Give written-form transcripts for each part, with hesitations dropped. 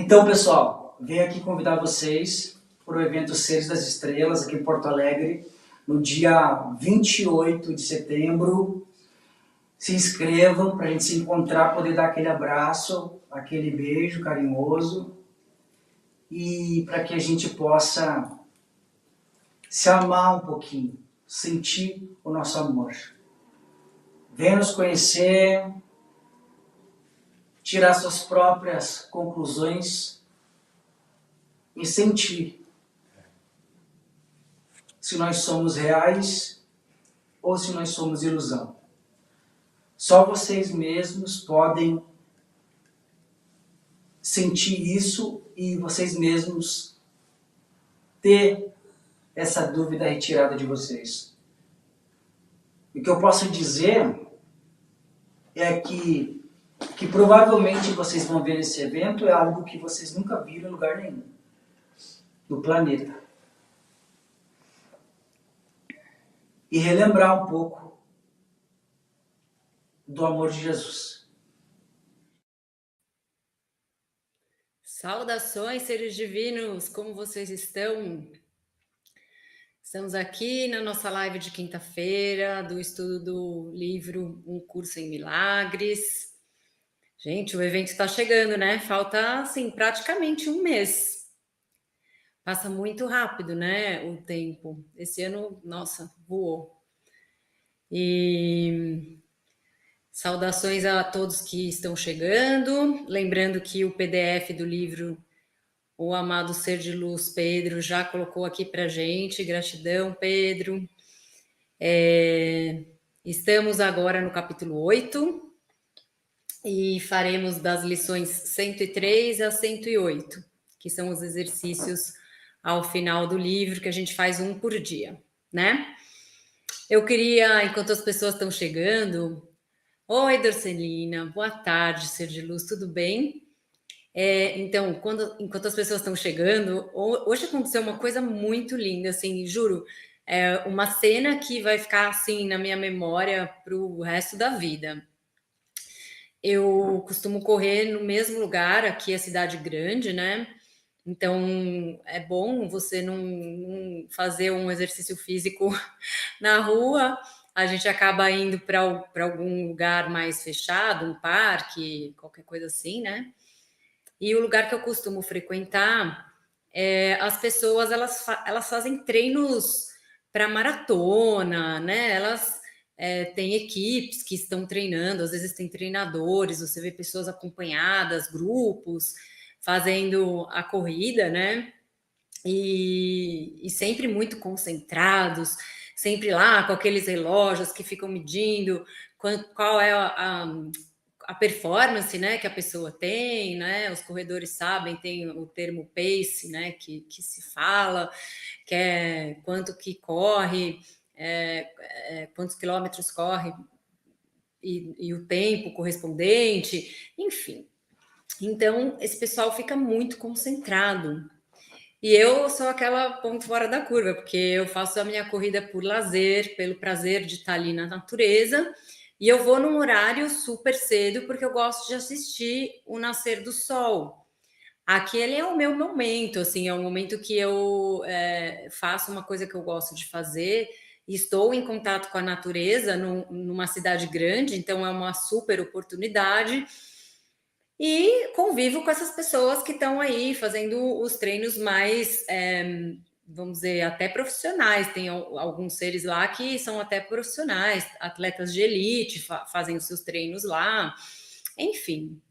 Então, pessoal, venho aqui convidar vocês para o evento Seres das Estrelas, aqui em Porto Alegre, no dia 28 de setembro. Se inscrevam para a gente se encontrar, poder dar aquele abraço, aquele beijo carinhoso e para que a gente possa se amar um pouquinho, sentir o nosso amor. Venha nos conhecer, tirar suas próprias conclusões e sentir se nós somos reais ou se nós somos ilusão. Só vocês mesmos podem sentir isso e vocês mesmos ter essa dúvida retirada de vocês. O que eu posso dizer é que provavelmente vocês vão ver nesse evento é algo que vocês nunca viram em lugar nenhum no planeta. E relembrar um pouco do amor de Jesus. Saudações, seres divinos! Como vocês estão? Estamos aqui na nossa live de quinta-feira do estudo do livro Um Curso em Milagres. Gente, o evento está chegando, né? Falta, assim, praticamente um mês. Passa muito rápido, né, o tempo. Esse ano, nossa, voou. E saudações a todos que estão chegando. Lembrando que o PDF do livro o amado ser de luz, Pedro, já colocou aqui para gente. Gratidão, Pedro. Estamos agora no capítulo 8 e faremos das lições 103 a 108, que são os exercícios ao final do livro, que a gente faz um por dia, né? Eu queria, enquanto as pessoas estão chegando... Oi, Dorcelina, boa tarde, ser de luz, tudo bem? Então, enquanto as pessoas estão chegando, hoje aconteceu uma coisa muito linda, assim, juro, uma cena que vai ficar, assim, na minha memória para o resto da vida. Eu costumo correr no mesmo lugar, aqui é cidade grande, né? Então, é bom você não fazer um exercício físico na rua. A gente acaba indo para algum lugar mais fechado, um parque, qualquer coisa assim, né? E o lugar que eu costumo frequentar, as pessoas elas fazem treinos para maratona, né? Elas têm equipes que estão treinando, às vezes tem treinadores, você vê pessoas acompanhadas, grupos, fazendo a corrida, né? E sempre muito concentrados, sempre lá com aqueles relógios que ficam medindo qual é a performance, né, que a pessoa tem, né? Os corredores sabem, tem o termo pace, né, que se fala, que é quanto que corre, quantos quilômetros corre e o tempo correspondente, enfim. Então, esse pessoal fica muito concentrado. E eu sou aquela ponto fora da curva, porque eu faço a minha corrida por lazer, pelo prazer de estar ali na natureza, e eu vou num horário super cedo, porque eu gosto de assistir o nascer do sol. Aquele é o meu momento, assim, é o momento que eu faço uma coisa que eu gosto de fazer, estou em contato com a natureza numa cidade grande, então é uma super oportunidade. E convivo com essas pessoas que estão aí fazendo os treinos mais, vamos dizer, até profissionais. Tem alguns seres lá que são até profissionais, atletas de elite, fazem os seus treinos lá, enfim.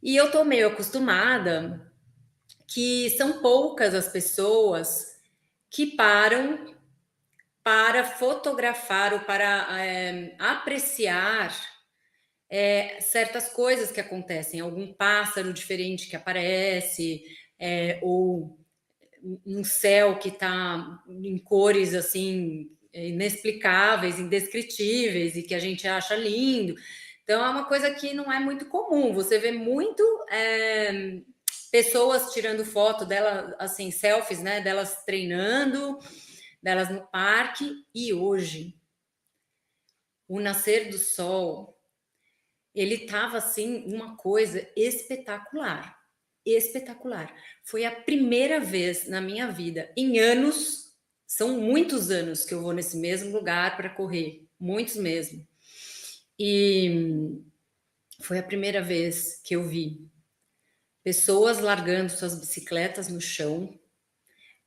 E eu tô meio acostumada que são poucas as pessoas que param para fotografar ou para apreciar certas coisas que acontecem, algum pássaro diferente que aparece, ou um céu que está em cores assim inexplicáveis, indescritíveis e que a gente acha lindo. Então é uma coisa que não é muito comum. Você vê muito pessoas tirando foto delas, assim, selfies, né, delas treinando, delas no parque. E hoje, o nascer do sol, ele estava assim uma coisa espetacular. espetacular. Foi a primeira vez na minha vida, em anos, são muitos anos que eu vou nesse mesmo lugar para correr, muitos mesmo. E foi a primeira vez que eu vi pessoas largando suas bicicletas no chão,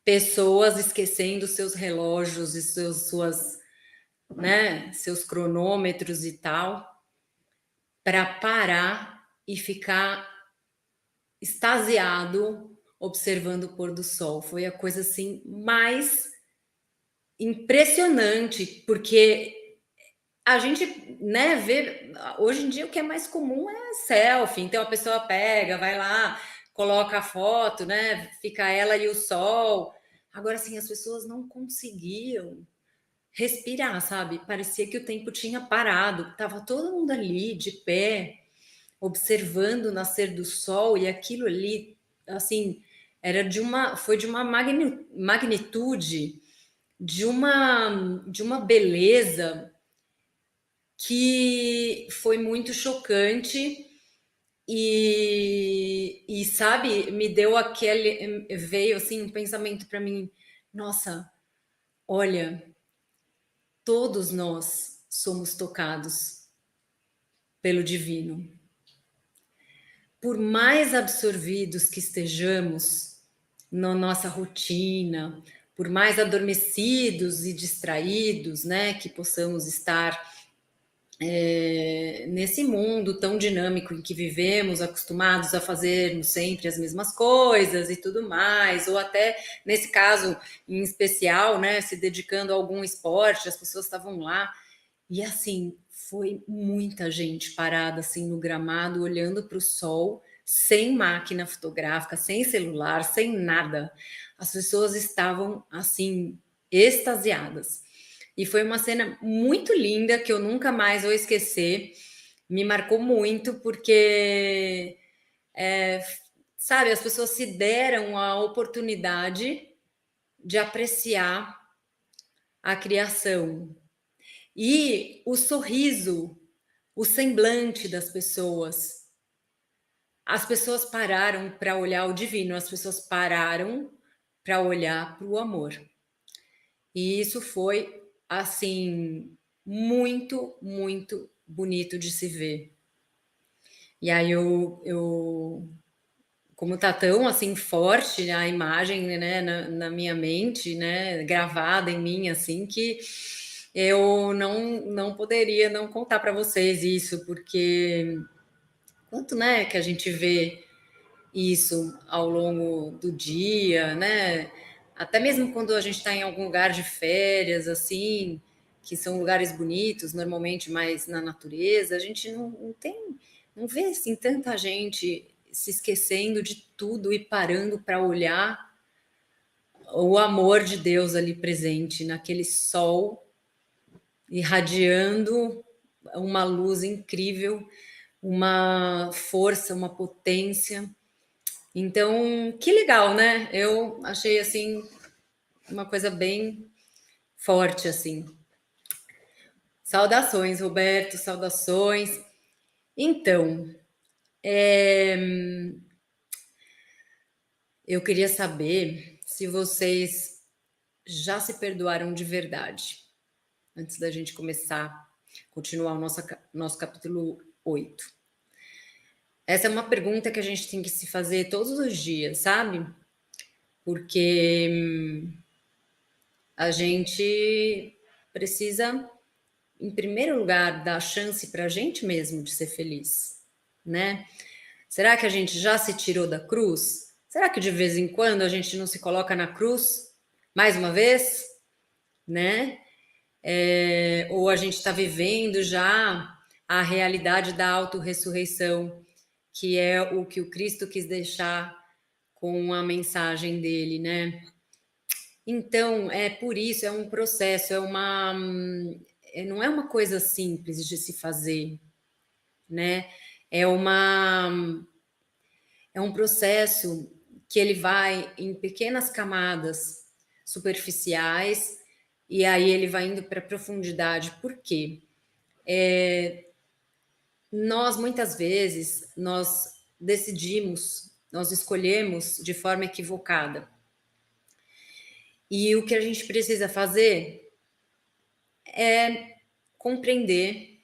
pessoas esquecendo seus relógios e suas, né, seus cronômetros e tal, para parar e ficar extasiado observando o pôr do sol. Foi a coisa assim mais impressionante, porque a gente, né, vê hoje em dia o que é mais comum é selfie. Então a pessoa pega, vai lá, coloca a foto, né, fica ela e o sol. Agora assim, as pessoas não conseguiam respirar, sabe? Parecia que o tempo tinha parado, tava todo mundo ali de pé, observando o nascer do sol, e aquilo ali, assim, foi de uma magnitude, de uma beleza que foi muito chocante e sabe, me deu veio assim um pensamento para mim, nossa, olha, todos nós somos tocados pelo divino. Por mais absorvidos que estejamos na nossa rotina, por mais adormecidos e distraídos, né, que possamos estar nesse mundo tão dinâmico em que vivemos, acostumados a fazermos sempre as mesmas coisas e tudo mais, ou até nesse caso em especial, né, se dedicando a algum esporte, as pessoas estavam lá e assim foi muita gente parada assim no gramado, olhando para o sol, sem máquina fotográfica, sem celular, sem nada. As pessoas estavam assim extasiadas. E foi uma cena muito linda que eu nunca mais vou esquecer. Me marcou muito porque, sabe, as pessoas se deram a oportunidade de apreciar a criação. E o sorriso, o semblante das pessoas. As pessoas pararam para olhar o divino, as pessoas pararam para olhar para o amor. E isso foi, assim, muito, muito bonito de se ver. E aí como tá tão assim forte a imagem, né, na minha mente, né, gravada em mim, assim, que eu não poderia não contar para vocês isso, porque quanto, né, que a gente vê isso ao longo do dia, né? Até mesmo quando a gente está em algum lugar de férias, assim, que são lugares bonitos, normalmente mais na natureza, a gente não vê assim tanta gente se esquecendo de tudo e parando para olhar o amor de Deus ali presente, naquele sol irradiando uma luz incrível, uma força, uma potência. Então, que legal, né? Eu achei assim uma coisa bem forte assim. Saudações, Roberto, saudações. Então, eu queria saber se vocês já se perdoaram de verdade, antes da gente continuar o nosso capítulo 8. Essa é uma pergunta que a gente tem que se fazer todos os dias, sabe? Porque a gente precisa, em primeiro lugar, dar chance para a gente mesmo de ser feliz, né? Será que a gente já se tirou da cruz? Será que de vez em quando a gente não se coloca na cruz mais uma vez, né? Ou a gente está vivendo já a realidade da autorressurreição, que é o que o Cristo quis deixar com a mensagem dele, né? Então, é por isso, é um processo, não é uma coisa simples de se fazer, né? É uma, é um processo que ele vai em pequenas camadas superficiais e aí ele vai indo para a profundidade. Por quê? Nós, muitas vezes, nós decidimos nós escolhemos de forma equivocada. E o que a gente precisa fazer é compreender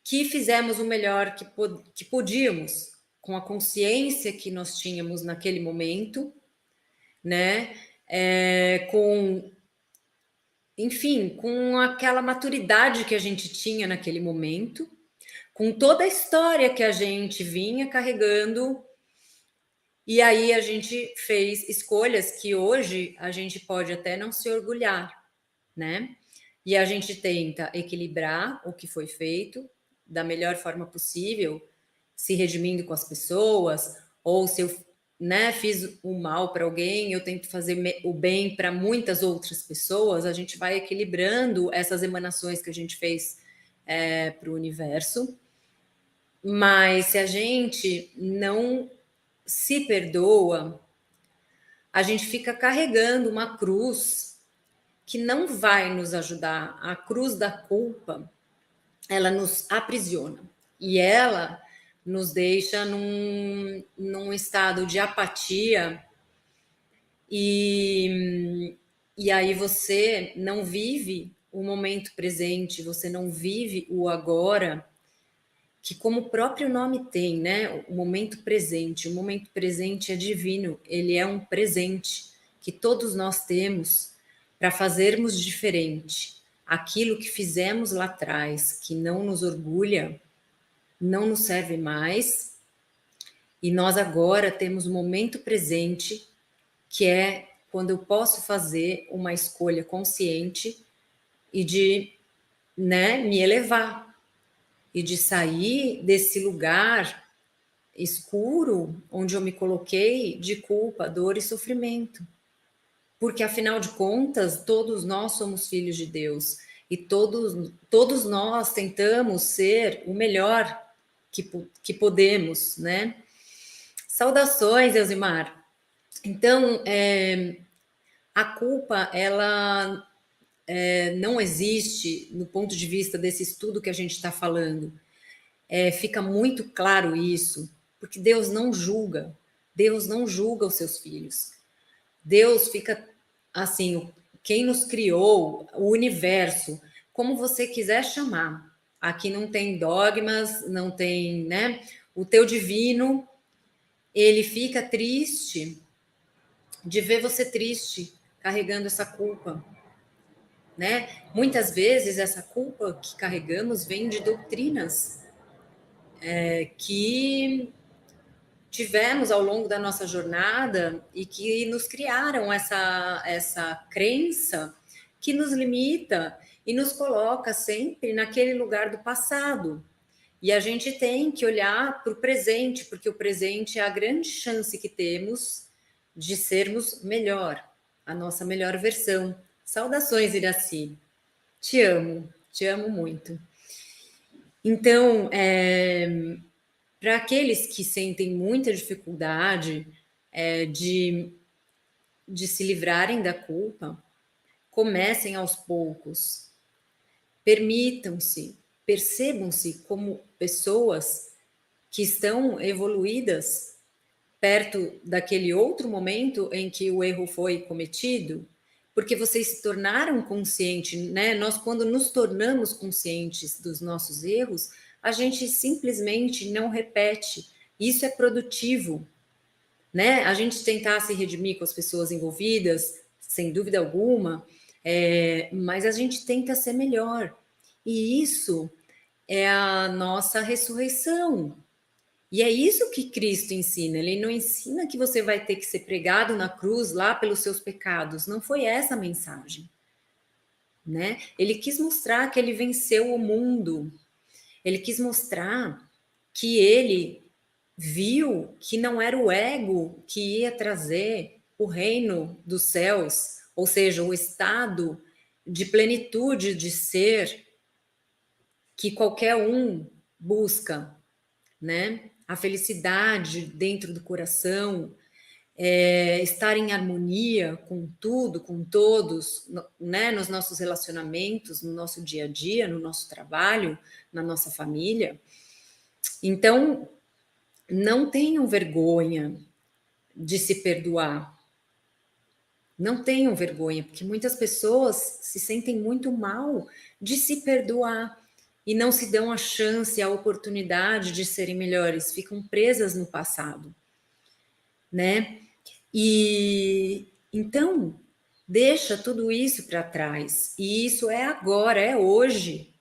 que fizemos o melhor que podíamos, com a consciência que nós tínhamos naquele momento, né? Enfim, com aquela maturidade que a gente tinha naquele momento, com toda a história que a gente vinha carregando, e aí a gente fez escolhas que hoje a gente pode até não se orgulhar, né? E a gente tenta equilibrar o que foi feito da melhor forma possível, se redimindo com as pessoas, ou se eu, né, fiz o mal para alguém, eu tento fazer o bem para muitas outras pessoas, a gente vai equilibrando essas emanações que a gente fez para o universo. Mas se a gente não se perdoa, a gente fica carregando uma cruz que não vai nos ajudar. A cruz da culpa, ela nos aprisiona e ela nos deixa num estado de apatia e aí você não vive o momento presente, você não vive o agora, que como o próprio nome tem, né? O momento presente é divino, ele é um presente que todos nós temos para fazermos diferente. Aquilo que fizemos lá atrás, que não nos orgulha, não nos serve mais, e nós agora temos o momento presente, que é quando eu posso fazer uma escolha consciente e de, né, me elevar, e de sair desse lugar escuro onde eu me coloquei de culpa, dor e sofrimento. Porque, afinal de contas, todos nós somos filhos de Deus e todos nós tentamos ser o melhor que podemos, né? Saudações, Elzimar. Então, a culpa, ela não existe no ponto de vista desse estudo que a gente está falando. Fica muito claro isso, porque Deus não julga os seus filhos. Deus fica assim, quem nos criou, o universo, como você quiser chamar. Aqui não tem dogmas, não tem, né? O teu divino, ele fica triste de ver você triste, carregando essa culpa, né? Muitas vezes essa culpa que carregamos vem de doutrinas que tivemos ao longo da nossa jornada e que nos criaram essa crença que nos limita e nos coloca sempre naquele lugar do passado. E a gente tem que olhar para o presente, porque o presente é a grande chance que temos de sermos melhor, a nossa melhor versão. Saudações, Iraci. Te amo muito. Então, para aqueles que sentem muita dificuldade de se livrarem da culpa, comecem aos poucos. Permitam-se, percebam-se como pessoas que estão evoluídas perto daquele outro momento em que o erro foi cometido, porque vocês se tornaram conscientes, né? Nós, quando nos tornamos conscientes dos nossos erros, a gente simplesmente não repete. Isso é produtivo, né? A gente tentar se redimir com as pessoas envolvidas, sem dúvida alguma, mas a gente tenta ser melhor. E isso é a nossa ressurreição. E é isso que Cristo ensina. Ele não ensina que você vai ter que ser pregado na cruz lá pelos seus pecados. Não foi essa a mensagem, né? Ele quis mostrar que ele venceu o mundo. Ele quis mostrar que ele viu que não era o ego que ia trazer o reino dos céus, ou seja, o estado de plenitude de ser que qualquer um busca, né? A felicidade dentro do coração, estar em harmonia com tudo, com todos, né? Nos nossos relacionamentos, no nosso dia a dia, no nosso trabalho, na nossa família. Então, não tenham vergonha de se perdoar. Não tenham vergonha, porque muitas pessoas se sentem muito mal de se perdoar e não se dão a chance, a oportunidade de serem melhores, ficam presas no passado, né? E então deixa tudo isso para trás. E isso é agora, é hoje.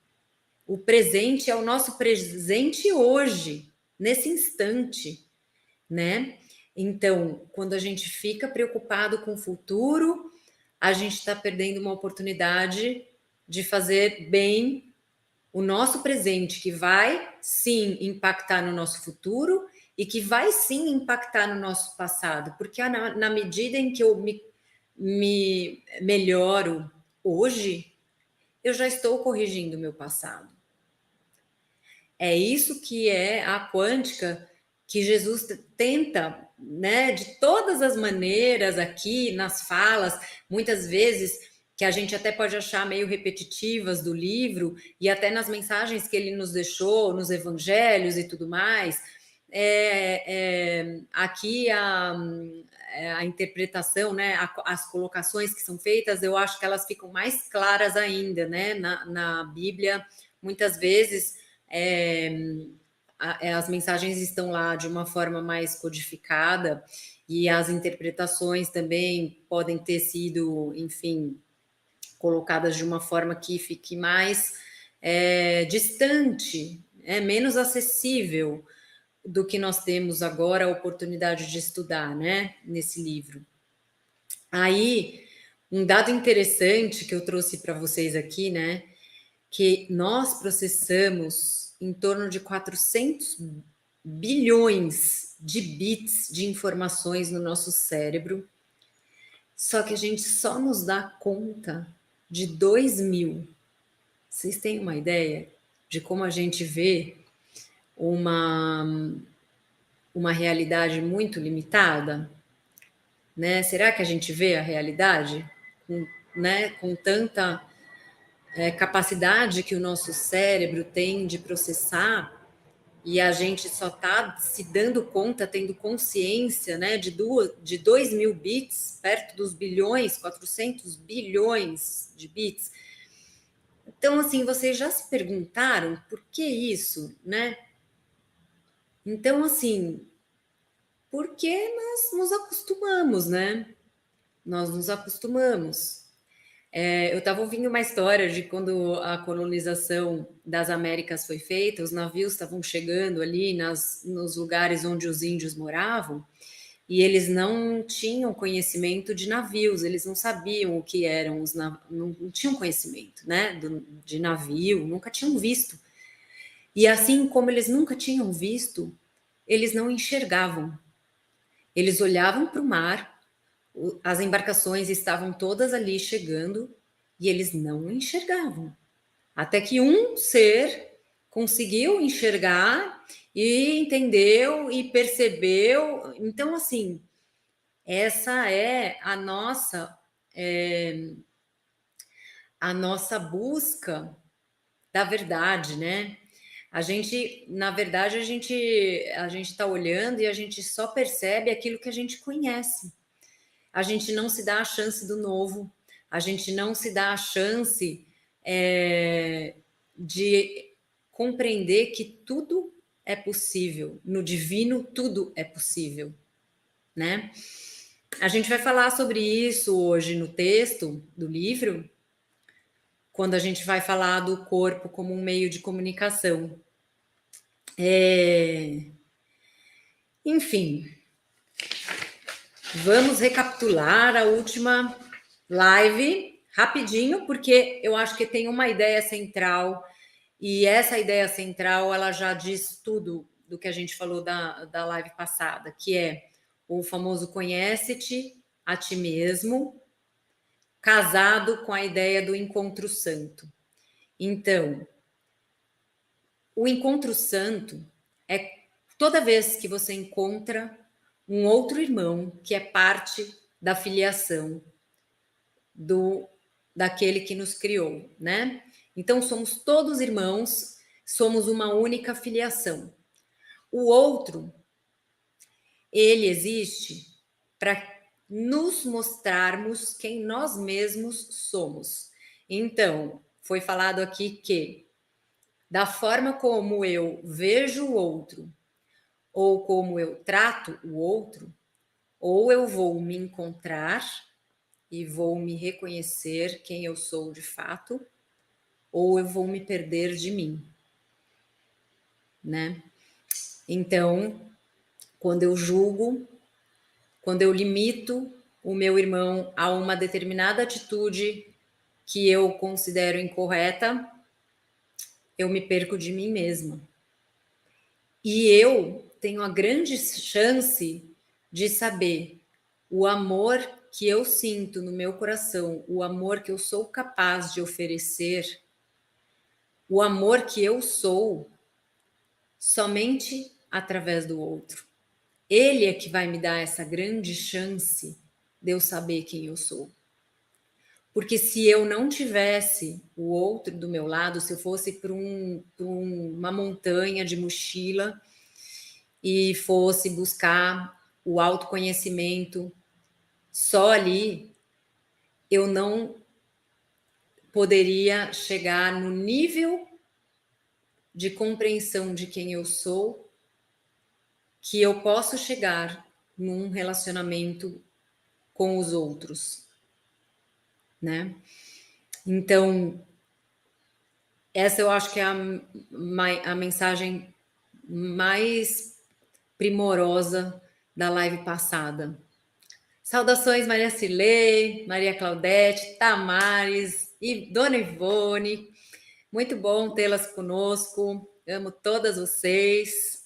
O presente é o nosso presente hoje, nesse instante, né? Então, quando a gente fica preocupado com o futuro, a gente está perdendo uma oportunidade de fazer bem o nosso presente, que vai sim impactar no nosso futuro e que vai sim impactar no nosso passado, porque na medida em que eu me melhoro hoje, eu já estou corrigindo o meu passado. É isso que é a quântica que Jesus tenta, né, de todas as maneiras aqui nas falas, muitas vezes que a gente até pode achar meio repetitivas do livro e até nas mensagens que ele nos deixou, nos evangelhos e tudo mais. Aqui a interpretação, né, as colocações que são feitas, eu acho que elas ficam mais claras ainda, né, na Bíblia, muitas vezes as mensagens estão lá de uma forma mais codificada e as interpretações também podem ter sido, enfim, colocadas de uma forma que fique mais distante, menos acessível do que nós temos agora a oportunidade de estudar, né, nesse livro. Aí, um dado interessante que eu trouxe para vocês aqui, né, que nós processamos em torno de 400 bilhões de bits de informações no nosso cérebro, só que a gente só nos dá conta de 2.000. Vocês têm uma ideia de como a gente vê uma realidade muito limitada? Né? Será que a gente vê a realidade com tanta capacidade que o nosso cérebro tem de processar e a gente só está se dando conta, tendo consciência, né, de 2.000 bits, perto dos bilhões, 400 bilhões de bits. Então, assim, vocês já se perguntaram por que isso, né? Então, assim, porque nós nos acostumamos, né? Nós nos acostumamos. Eu estava ouvindo uma história de quando a colonização das Américas foi feita, os navios estavam chegando ali nos lugares onde os índios moravam, e eles não tinham conhecimento de navios, eles não sabiam o que eram os navios, não tinham conhecimento, né, de navio, nunca tinham visto. E assim como eles nunca tinham visto, eles não enxergavam. Eles olhavam para o mar, as embarcações estavam todas ali chegando e eles não enxergavam. Até que um ser conseguiu enxergar e entendeu e percebeu. Então, assim, essa é a nossa busca da verdade, né? A gente, na verdade, a gente está olhando e a gente só percebe aquilo que a gente conhece. A gente não se dá a chance do novo, a gente não se dá a chance de compreender que tudo é possível, no divino tudo é possível, né? A gente vai falar sobre isso hoje no texto do livro, quando a gente vai falar do corpo como um meio de comunicação. Enfim, vamos recapitular a última live rapidinho, porque eu acho que tem uma ideia central, e essa ideia central ela já diz tudo do que a gente falou da live passada, que é o famoso conhece-te a ti mesmo, casado com a ideia do encontro santo. Então, o encontro santo é toda vez que você encontra um outro irmão que é parte da filiação daquele que nos criou, né? Então somos todos irmãos, somos uma única filiação. O outro ele existe para nos mostrarmos quem nós mesmos somos. Então, foi falado aqui que, da forma como eu vejo o outro, ou como eu trato o outro, ou eu vou me encontrar e vou me reconhecer quem eu sou de fato, ou eu vou me perder de mim, né? Então, quando eu julgo, quando eu limito o meu irmão a uma determinada atitude que eu considero incorreta, eu me perco de mim mesma. E eu tenho a grande chance de saber o amor que eu sinto no meu coração, o amor que eu sou capaz de oferecer, o amor que eu sou somente através do outro. Ele é que vai me dar essa grande chance de eu saber quem eu sou. Porque se eu não tivesse o outro do meu lado, se eu fosse para uma montanha de mochila e fosse buscar o autoconhecimento só ali, eu não poderia chegar no nível de compreensão de quem eu sou que eu posso chegar num relacionamento com os outros, né? Então, essa eu acho que é a mensagem mais primorosa da live passada. Saudações, Maria Cilei, Maria Claudete, Tamares e Dona Ivone. Muito bom tê-las conosco. Amo todas vocês.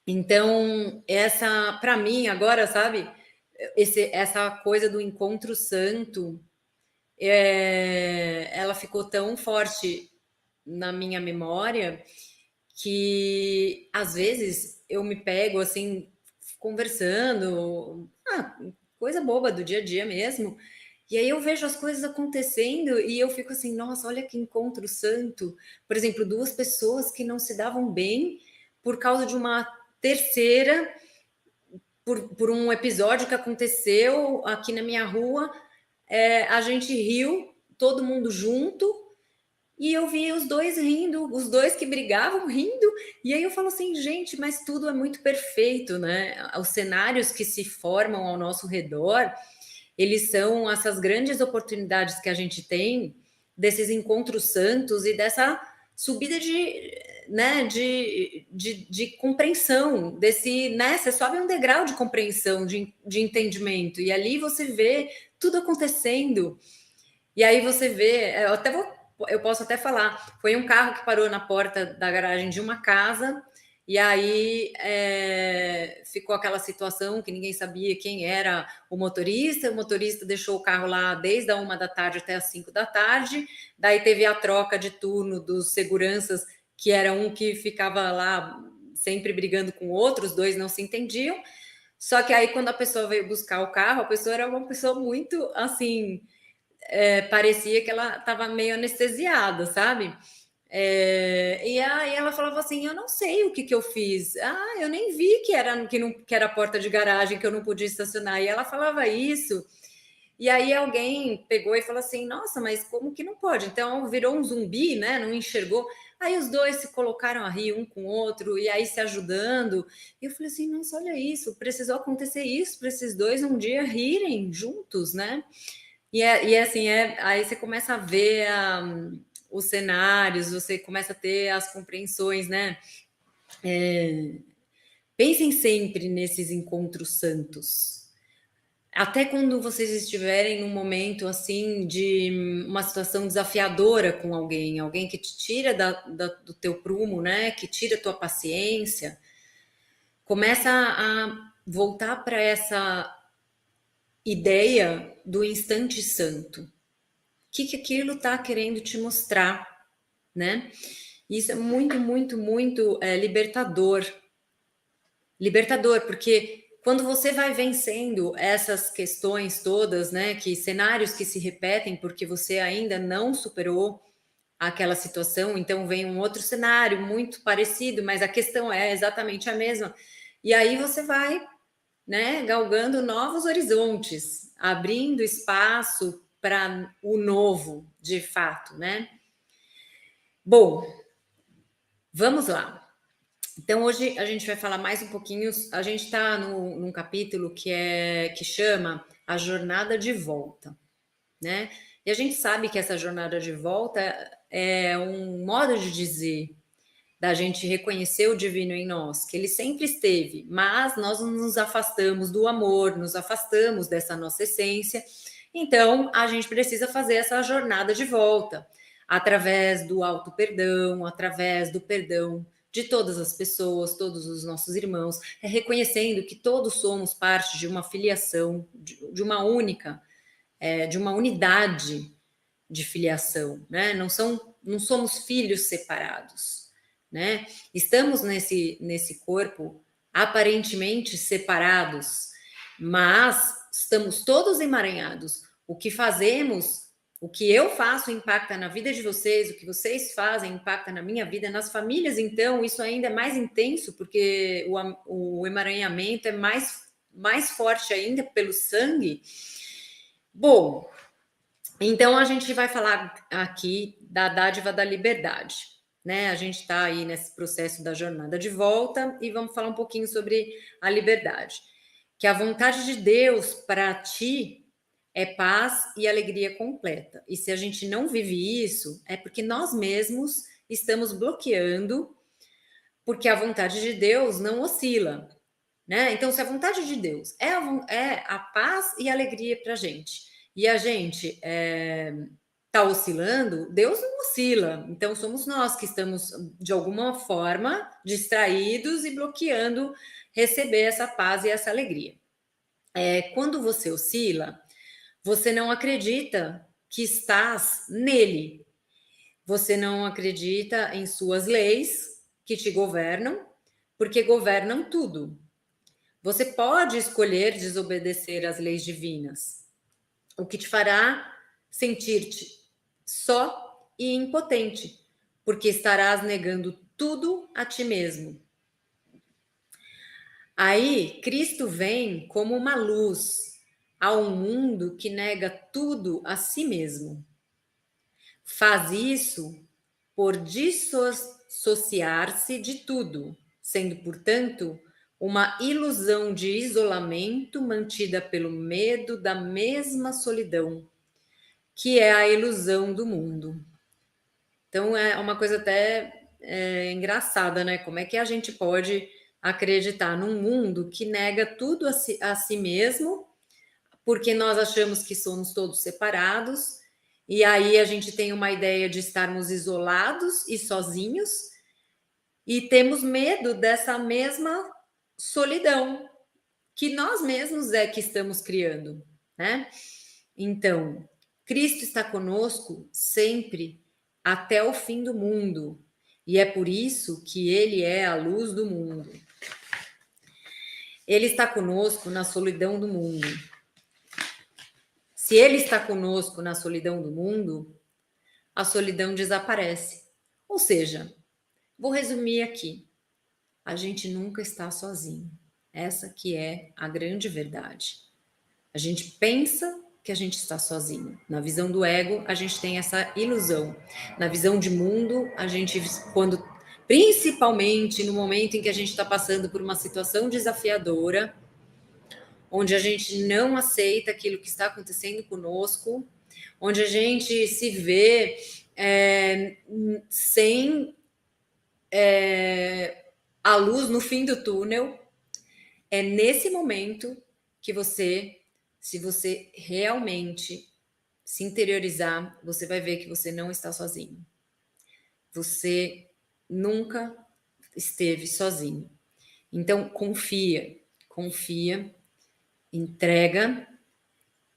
Então, essa, para mim, agora, sabe, essa coisa do encontro santo, ela ficou tão forte na minha memória que às vezes eu me pego assim conversando, coisa boba do dia a dia mesmo, e aí eu vejo as coisas acontecendo e eu fico assim, nossa, olha que encontro santo. Por exemplo, duas pessoas que não se davam bem por causa de uma terceira, por um episódio que aconteceu aqui na minha rua, a gente riu, todo mundo junto, e eu vi os dois rindo, os dois que brigavam rindo, e aí eu falo assim, gente, mas tudo é muito perfeito, né? Os cenários que se formam ao nosso redor, eles são essas grandes oportunidades que a gente tem, desses encontros santos e dessa subida de compreensão, desse, né? Você sobe um degrau de compreensão, de entendimento, e ali você vê tudo acontecendo, e aí você vê, eu posso até falar, foi um carro que parou na porta da garagem de uma casa, e aí ficou aquela situação que ninguém sabia quem era o motorista deixou o carro lá desde a 1 da tarde até as 5 da tarde, daí teve a troca de turno dos seguranças, que era um que ficava lá sempre brigando com o outro, os dois não se entendiam, só que aí quando a pessoa veio buscar o carro, a pessoa era uma pessoa muito, assim, parecia que ela estava meio anestesiada, sabe? E aí ela falava assim, eu não sei o que eu fiz. Eu nem vi que era a porta de garagem, que eu não podia estacionar. E ela falava isso. E aí alguém pegou e falou assim, nossa, mas como que não pode? Então virou um zumbi, né? Não enxergou. Aí os dois se colocaram a rir um com o outro, e aí se ajudando. E eu falei assim, nossa, olha isso, precisou acontecer isso para esses dois um dia rirem juntos, né? Assim, aí você começa a ver os cenários, você começa a ter as compreensões, né? Pensem sempre nesses encontros santos. Até quando vocês estiverem num momento assim de uma situação desafiadora com alguém que te tira do teu prumo, né? Que tira a tua paciência, começa a voltar para essa ideia do instante santo. O que aquilo está querendo te mostrar, né? Isso é muito, muito, muito libertador. Libertador, porque quando você vai vencendo essas questões todas, né, que cenários que se repetem porque você ainda não superou aquela situação, então vem um outro cenário muito parecido, mas a questão é exatamente a mesma. E aí você vai né, galgando novos horizontes, abrindo espaço para o novo, de fato, né? Bom, vamos lá. Então, hoje a gente vai falar mais um pouquinho. A gente está num capítulo que chama A Jornada de Volta, né? E a gente sabe que essa jornada de volta é um modo de dizer da gente reconhecer o divino em nós, que ele sempre esteve, mas nós nos afastamos do amor, nos afastamos dessa nossa essência. Então, a gente precisa fazer essa jornada de volta, através do auto-perdão, através do perdão de todas as pessoas, todos os nossos irmãos, reconhecendo que todos somos parte de uma filiação, de uma única, de uma unidade de filiação, né? Não somos filhos separados, né? Estamos nesse corpo aparentemente separados, mas estamos todos emaranhados. O que fazemos, o que eu faço impacta na vida de vocês, o que vocês fazem impacta na minha vida, nas famílias, então, isso ainda é mais intenso, porque o emaranhamento é mais forte ainda pelo sangue. Bom, então a gente vai falar aqui da dádiva da liberdade, né? A gente está aí nesse processo da jornada de volta e vamos falar um pouquinho sobre a liberdade. Que a vontade de Deus para ti é paz e alegria completa. E se a gente não vive isso, é porque nós mesmos estamos bloqueando, porque a vontade de Deus não oscila, né? Então, se a vontade de Deus é a paz e a alegria para a gente, e a gente está oscilando, Deus não oscila. Então, somos nós que estamos, de alguma forma, distraídos e bloqueando receber essa paz e essa alegria. Quando você oscila, você não acredita que estás nele. Você não acredita em suas leis que te governam, porque governam tudo. Você pode escolher desobedecer às leis divinas, o que te fará sentir-te só e impotente, porque estarás negando tudo a ti mesmo. Aí, Cristo vem como uma luz a um mundo que nega tudo a si mesmo. Faz isso por dissociar-se de tudo, sendo, portanto, uma ilusão de isolamento mantida pelo medo da mesma solidão, que é a ilusão do mundo. Então é uma coisa até engraçada, né? Como é que a gente pode acreditar num mundo que nega tudo a si mesmo, porque nós achamos que somos todos separados, e aí a gente tem uma ideia de estarmos isolados e sozinhos, e temos medo dessa mesma solidão que nós mesmos é que estamos criando, né? Então, Cristo está conosco sempre até o fim do mundo, e é por isso que ele é a luz do mundo. Ele está conosco na solidão do mundo. Se ele está conosco na solidão do mundo, a solidão desaparece. Ou seja, vou resumir aqui. A gente nunca está sozinho. Essa que é a grande verdade. A gente pensa que a gente está sozinho. Na visão do ego, a gente tem essa ilusão. Na visão de mundo, a gente, principalmente no momento em que a gente está passando por uma situação desafiadora, onde a gente não aceita aquilo que está acontecendo conosco, onde a gente se vê sem a luz no fim do túnel, é nesse momento que você, se você realmente se interiorizar, você vai ver que você não está sozinho. Você nunca esteve sozinho. Então, confia, entrega,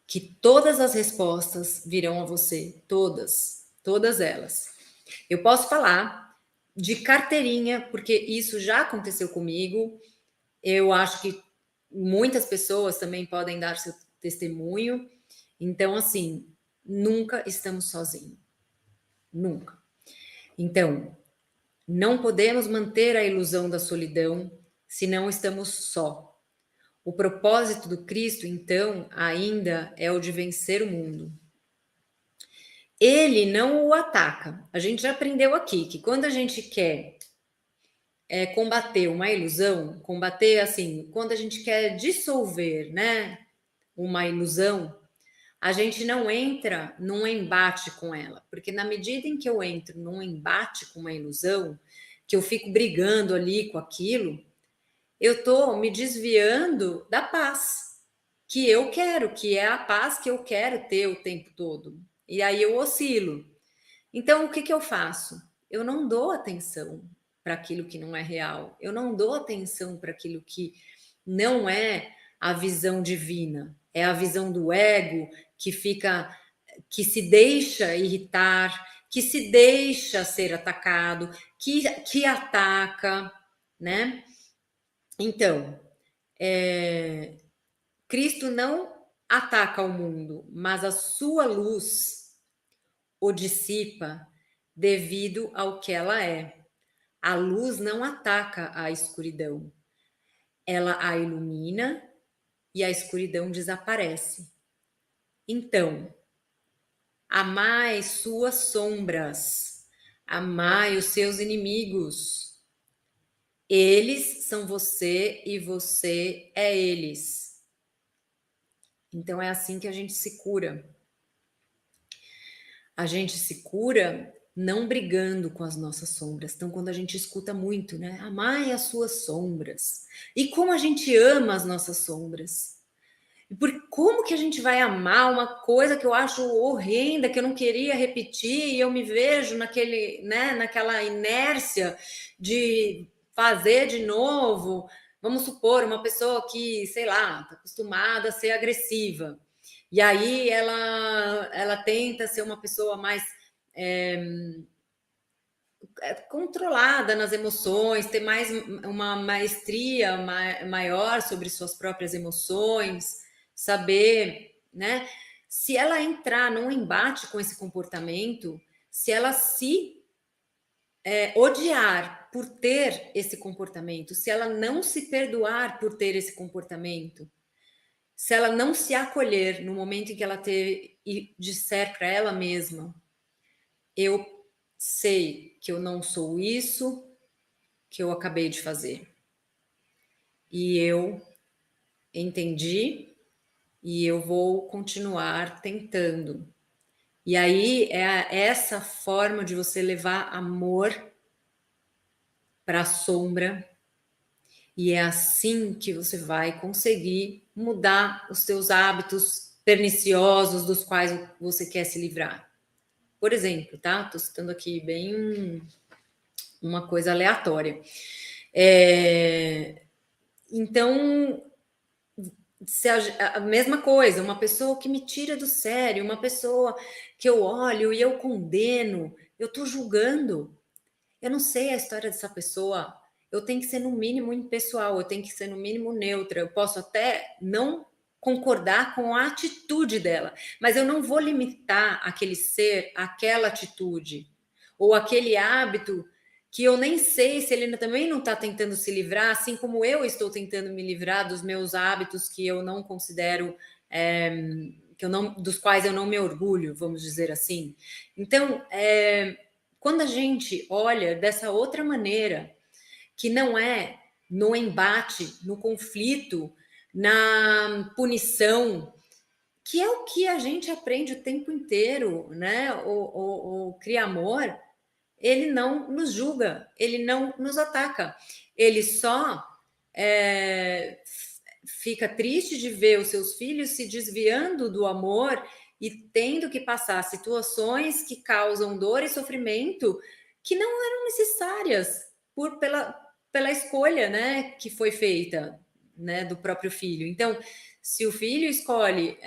que todas as respostas virão a você, todas elas. Eu posso falar de carteirinha, porque isso já aconteceu comigo. Eu acho que muitas pessoas também podem dar seu testemunho. Então, assim, nunca estamos sozinhos. Nunca. Então, não podemos manter a ilusão da solidão se não estamos só. O propósito do Cristo, então, ainda é o de vencer o mundo. Ele não o ataca. A gente já aprendeu aqui que quando a gente quer combater uma ilusão, combater assim, quando a gente quer dissolver, né, uma ilusão, a gente não entra num embate com ela, porque na medida em que eu entro num embate com uma ilusão, que eu fico brigando ali com aquilo, eu estou me desviando da paz que eu quero, que é a paz que eu quero ter o tempo todo. E aí eu oscilo. Então, o que, que eu faço? Eu não dou atenção para aquilo que não é real. Eu não dou atenção para aquilo que não é a visão divina. É a visão do ego que fica, que se deixa irritar, que se deixa ser atacado, que ataca, né? Então, Cristo não ataca o mundo, mas a sua luz o dissipa devido ao que ela é. A luz não ataca a escuridão, ela a ilumina e a escuridão desaparece. Então, amai suas sombras, amai os seus inimigos. Eles são você e você é eles. Então é assim que a gente se cura. A gente se cura não brigando com as nossas sombras. Então, quando a gente escuta muito, né? Amai as suas sombras. E como a gente ama as nossas sombras. E por como que a gente vai amar uma coisa que eu acho horrenda, que eu não queria repetir, e eu me vejo naquele, né, naquela inércia de fazer de novo. Vamos supor, uma pessoa que, sei lá, está acostumada a ser agressiva. E aí ela tenta ser uma pessoa mais controlada nas emoções, ter mais uma maestria maior sobre suas próprias emoções, saber, né? Se ela entrar num embate com esse comportamento, se ela se odiar por ter esse comportamento, se ela não se perdoar por ter esse comportamento, se ela não se acolher no momento em que ela teve e disser para ela mesma, eu sei que eu não sou isso que eu acabei de fazer. E eu entendi e eu vou continuar tentando. E aí é essa forma de você levar amor para a sombra. E é assim que você vai conseguir mudar os seus hábitos perniciosos dos quais você quer se livrar. Por exemplo, tá? Estou citando aqui bem uma coisa aleatória. Então, se a mesma coisa, uma pessoa que me tira do sério, uma pessoa que eu olho e eu condeno, eu estou julgando. Eu não sei a história dessa pessoa. Eu tenho que ser no mínimo impessoal, eu tenho que ser no mínimo neutra. Eu posso até não concordar com a atitude dela, mas eu não vou limitar aquele ser, aquela atitude ou aquele hábito que eu nem sei se ele também não está tentando se livrar, assim como eu estou tentando me livrar dos meus hábitos que eu não considero, dos quais eu não me orgulho, vamos dizer assim. Então, quando a gente olha dessa outra maneira, que não é no embate, no conflito, na punição, que é o que a gente aprende o tempo inteiro, né? O Criamor, ele não nos julga, ele não nos ataca, ele só fica triste de ver os seus filhos se desviando do amor e tendo que passar situações que causam dor e sofrimento que não eram necessárias pela escolha, né, que foi feita, né, do próprio filho. Então, se o filho escolhe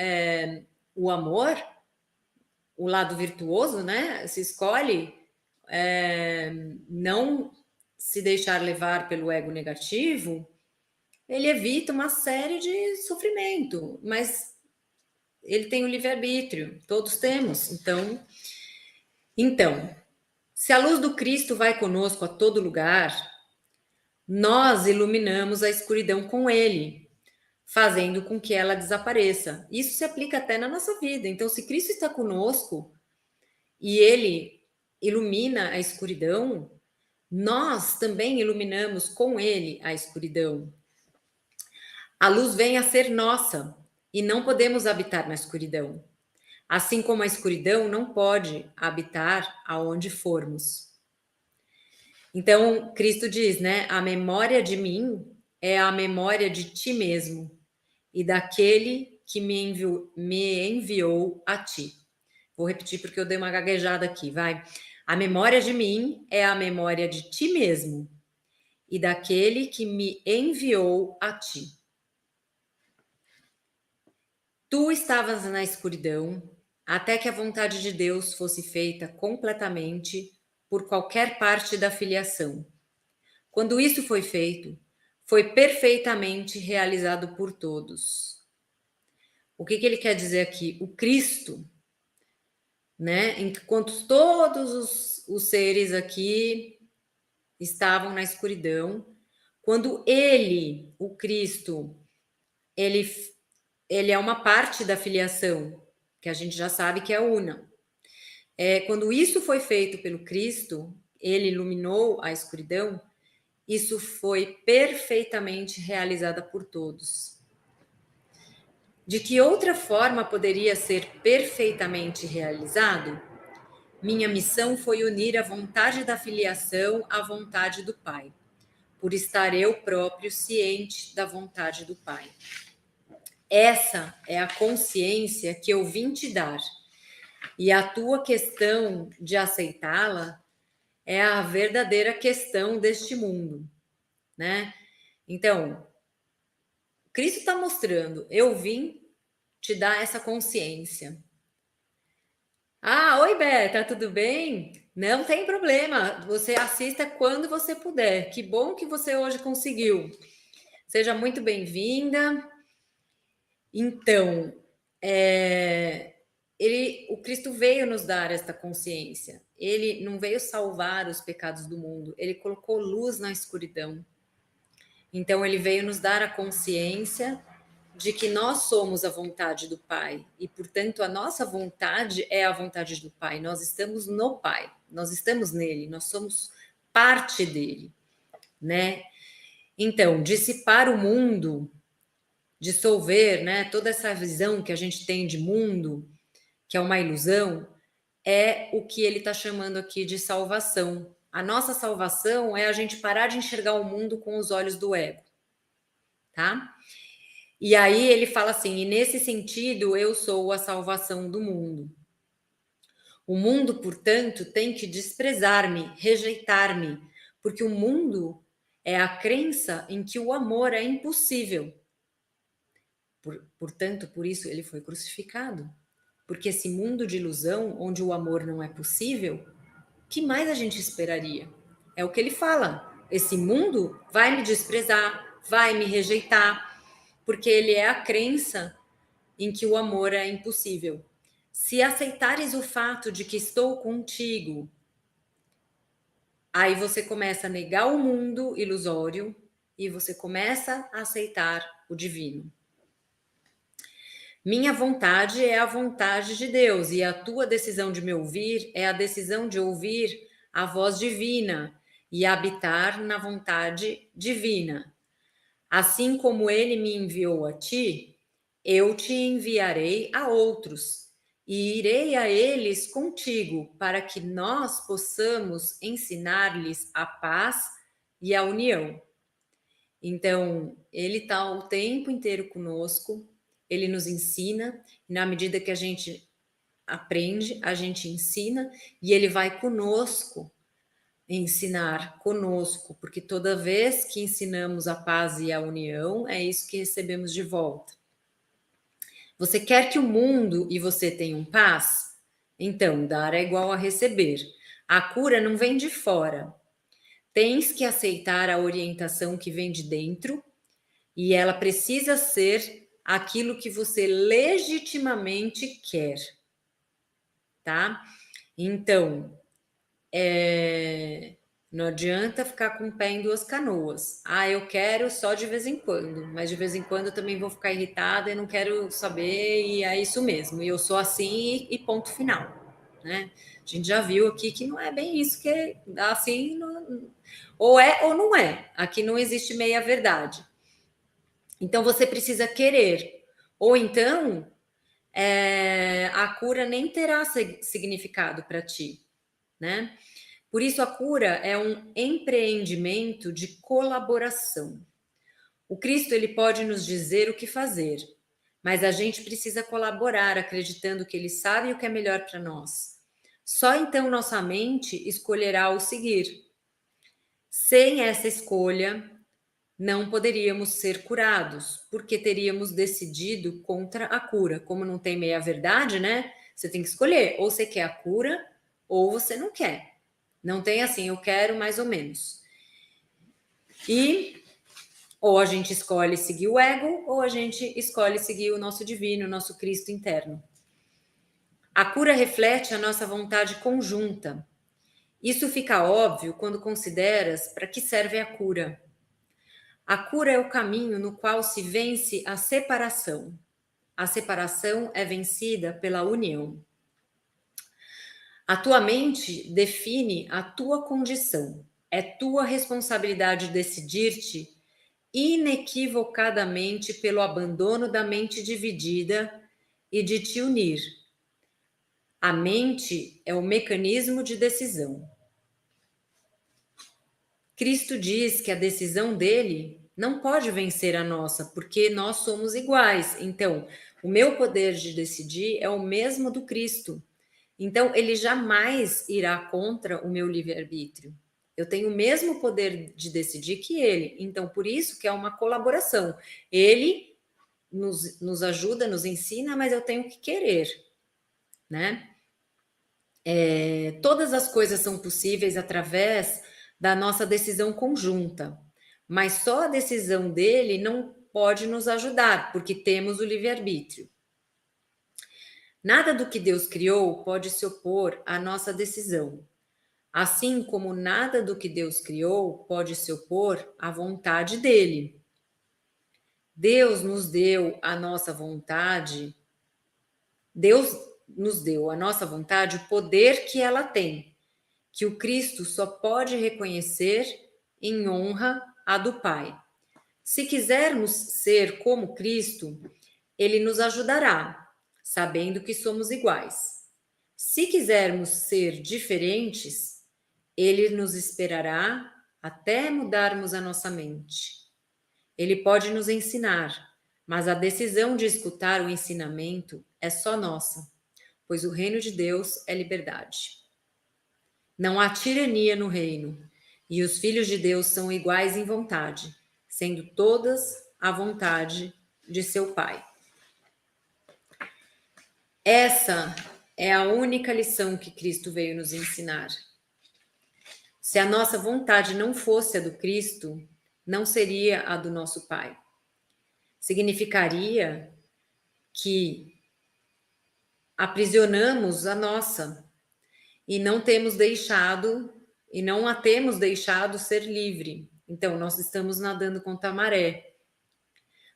o amor, o lado virtuoso, né, se escolhe não se deixar levar pelo ego negativo, ele evita uma série de sofrimento, mas ele tem o livre-arbítrio, todos temos. Então, se a luz do Cristo vai conosco a todo lugar, nós iluminamos a escuridão com ele. fazendo com que ela desapareça. Isso se aplica até na nossa vida. Então, se Cristo está conosco e ele ilumina a escuridão, nós também iluminamos com ele a escuridão. A luz vem a ser nossa e não podemos habitar na escuridão. Assim como a escuridão não pode habitar aonde formos. Então, Cristo diz, né? A memória de mim é a memória de ti mesmo e daquele que me enviou a ti. Vou repetir porque eu dei uma gaguejada aqui, vai. A memória de mim é a memória de ti mesmo e daquele que me enviou a ti. Tu estavas na escuridão até que a vontade de Deus fosse feita completamente por qualquer parte da filiação. Quando isso foi feito, foi perfeitamente realizado por todos. O que ele quer dizer aqui? O Cristo, né? Enquanto todos os seres aqui estavam na escuridão, quando ele, o Cristo, ele é uma parte da filiação, que a gente já sabe que é una. Quando isso foi feito pelo Cristo, ele iluminou a escuridão, isso foi perfeitamente realizada por todos. De que outra forma poderia ser perfeitamente realizado? Minha missão foi unir a vontade da filiação à vontade do Pai, por estar eu próprio ciente da vontade do Pai. Essa é a consciência que eu vim te dar. E a tua questão de aceitá-la é a verdadeira questão deste mundo, né? Então, Cristo está mostrando, eu vim te dar essa consciência. Ah, oi, Beta, tudo bem? Não tem problema, você assista quando você puder. Que bom que você hoje conseguiu. Seja muito bem-vinda. Então, o Cristo veio nos dar esta consciência. Ele não veio salvar os pecados do mundo, ele colocou luz na escuridão. Então, ele veio nos dar a consciência de que nós somos a vontade do Pai e, portanto, a nossa vontade é a vontade do Pai. Nós estamos no Pai, nós estamos nele, nós somos parte dele, né? Então, dissipar o mundo, dissolver, né, toda essa visão que a gente tem de mundo, que é uma ilusão, é o que ele está chamando aqui de salvação. A nossa salvação é a gente parar de enxergar o mundo com os olhos do ego, tá? E aí ele fala assim, e nesse sentido eu sou a salvação do mundo. O mundo, portanto, tem que desprezar-me, rejeitar-me, porque o mundo é a crença em que o amor é impossível. Portanto, por isso ele foi crucificado. Porque esse mundo de ilusão, onde o amor não é possível, que mais a gente esperaria? É o que ele fala. Esse mundo vai me desprezar, vai me rejeitar, porque ele é a crença em que o amor é impossível. Se aceitares o fato de que estou contigo, aí você começa a negar o mundo ilusório e você começa a aceitar o divino. Minha vontade é a vontade de Deus e a tua decisão de me ouvir é a decisão de ouvir a voz divina e habitar na vontade divina. Assim como ele me enviou a ti, eu te enviarei a outros e irei a eles contigo para que nós possamos ensinar-lhes a paz e a união. Então, ele está o tempo inteiro conosco, ele nos ensina, e na medida que a gente aprende, a gente ensina, e ele vai conosco, ensinar conosco, porque toda vez que ensinamos a paz e a união, é isso que recebemos de volta. Você quer que o mundo e você tenham paz? Então, dar é igual a receber. A cura não vem de fora. Tens que aceitar a orientação que vem de dentro e ela precisa ser aquilo que você legitimamente quer, tá? Então, Não adianta ficar com o pé em duas canoas. Ah, eu quero só de vez em quando, mas de vez em quando eu também vou ficar irritada e não quero saber, e é isso mesmo. E eu sou assim e ponto final, né? A gente já viu aqui que não é bem isso, que assim, ou é ou não é. Aqui não existe meia verdade. Então você precisa querer. Ou então a cura nem terá significado para ti, né? Por isso, a cura é um empreendimento de colaboração. O Cristo ele pode nos dizer o que fazer, mas a gente precisa colaborar, acreditando que ele sabe o que é melhor para nós. Só então nossa mente escolherá o seguir. Sem essa escolha, não poderíamos ser curados, porque teríamos decidido contra a cura. Como não tem meia-verdade, né? Você tem que escolher, ou você quer a cura, ou você não quer. Não tem assim, eu quero mais ou menos. E ou a gente escolhe seguir o ego, ou a gente escolhe seguir o nosso divino, o nosso Cristo interno. A cura reflete a nossa vontade conjunta. Isso fica óbvio quando consideras para que serve a cura. A cura é o caminho no qual se vence a separação. A separação é vencida pela união. A tua mente define a tua condição. É tua responsabilidade decidir-te inequivocadamente pelo abandono da mente dividida e de te unir. A mente é o mecanismo de decisão. Cristo diz que a decisão dele não pode vencer a nossa, porque nós somos iguais. Então, o meu poder de decidir é o mesmo do Cristo. Então, ele jamais irá contra o meu livre-arbítrio. Eu tenho o mesmo poder de decidir que ele. Então, por isso que é uma colaboração. Ele nos ajuda, nos ensina, mas eu tenho que querer, né? Todas as coisas são possíveis através da nossa decisão conjunta, mas só a decisão dele não pode nos ajudar, porque temos o livre-arbítrio. Nada do que Deus criou pode se opor à nossa decisão, assim como nada do que Deus criou pode se opor à vontade dele. Deus nos deu a nossa vontade, Deus nos deu a nossa vontade o poder que ela tem, que o Cristo só pode reconhecer em honra à do Pai. Se quisermos ser como Cristo, ele nos ajudará, sabendo que somos iguais. Se quisermos ser diferentes, ele nos esperará até mudarmos a nossa mente. Ele pode nos ensinar, mas a decisão de escutar o ensinamento é só nossa, pois o reino de Deus é liberdade. Não há tirania no reino, e os filhos de Deus são iguais em vontade, sendo todas a vontade de seu Pai. Essa é a única lição que Cristo veio nos ensinar. Se a nossa vontade não fosse a do Cristo, não seria a do nosso Pai. Significaria que aprisionamos a nossa e não a temos deixado ser livre. Então, nós estamos nadando contra a maré.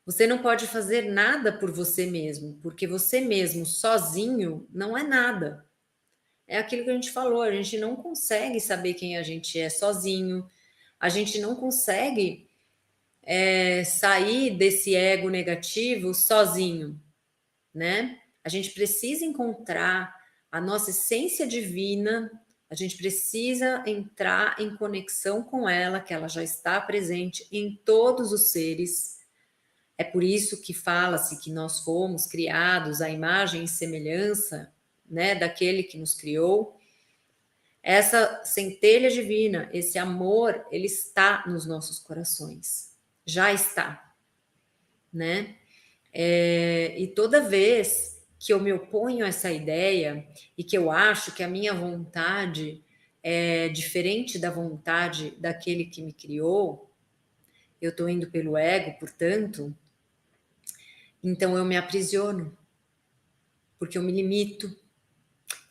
Você não pode fazer nada por você mesmo, porque você mesmo sozinho não é nada. É aquilo que a gente falou, a gente não consegue saber quem a gente é sozinho, a gente não consegue sair desse ego negativo sozinho, né? A gente precisa encontrar a nossa essência divina, a gente precisa entrar em conexão com ela, que ela já está presente em todos os seres. É por isso que fala-se que nós fomos criados à imagem e semelhança, né, daquele que nos criou. Essa centelha divina, esse amor, ele está nos nossos corações. Já está, né? E toda vez que eu me oponho a essa ideia e que eu acho que a minha vontade é diferente da vontade daquele que me criou, eu estou indo pelo ego, portanto, então eu me aprisiono, porque eu me limito,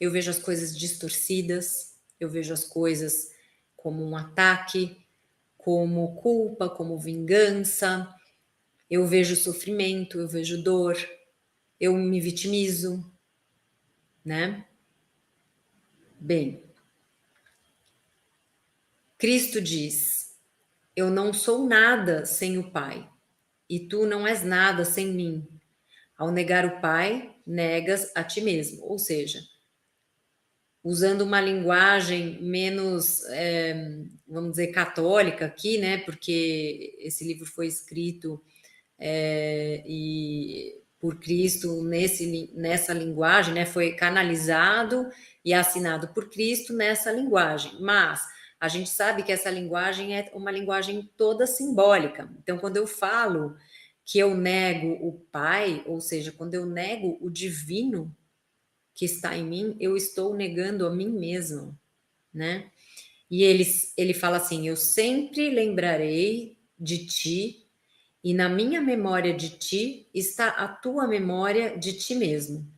eu vejo as coisas distorcidas, eu vejo as coisas como um ataque, como culpa, como vingança. Eu vejo sofrimento, eu vejo dor, eu me vitimizo, né? Bem, Cristo diz: eu não sou nada sem o Pai, e tu não és nada sem mim. Ao negar o Pai, negas a ti mesmo. Ou seja, usando uma linguagem menos, vamos dizer, católica aqui, né? Porque esse livro foi escrito e por Cristo nessa linguagem, né? Foi canalizado e assinado por Cristo nessa linguagem. Mas a gente sabe que essa linguagem é uma linguagem toda simbólica. Então, quando eu falo que eu nego o Pai, ou seja, quando eu nego o divino que está em mim, eu estou negando a mim mesmo, né? E ele fala assim: eu sempre lembrarei de ti, e na minha memória de ti está a tua memória de ti mesmo.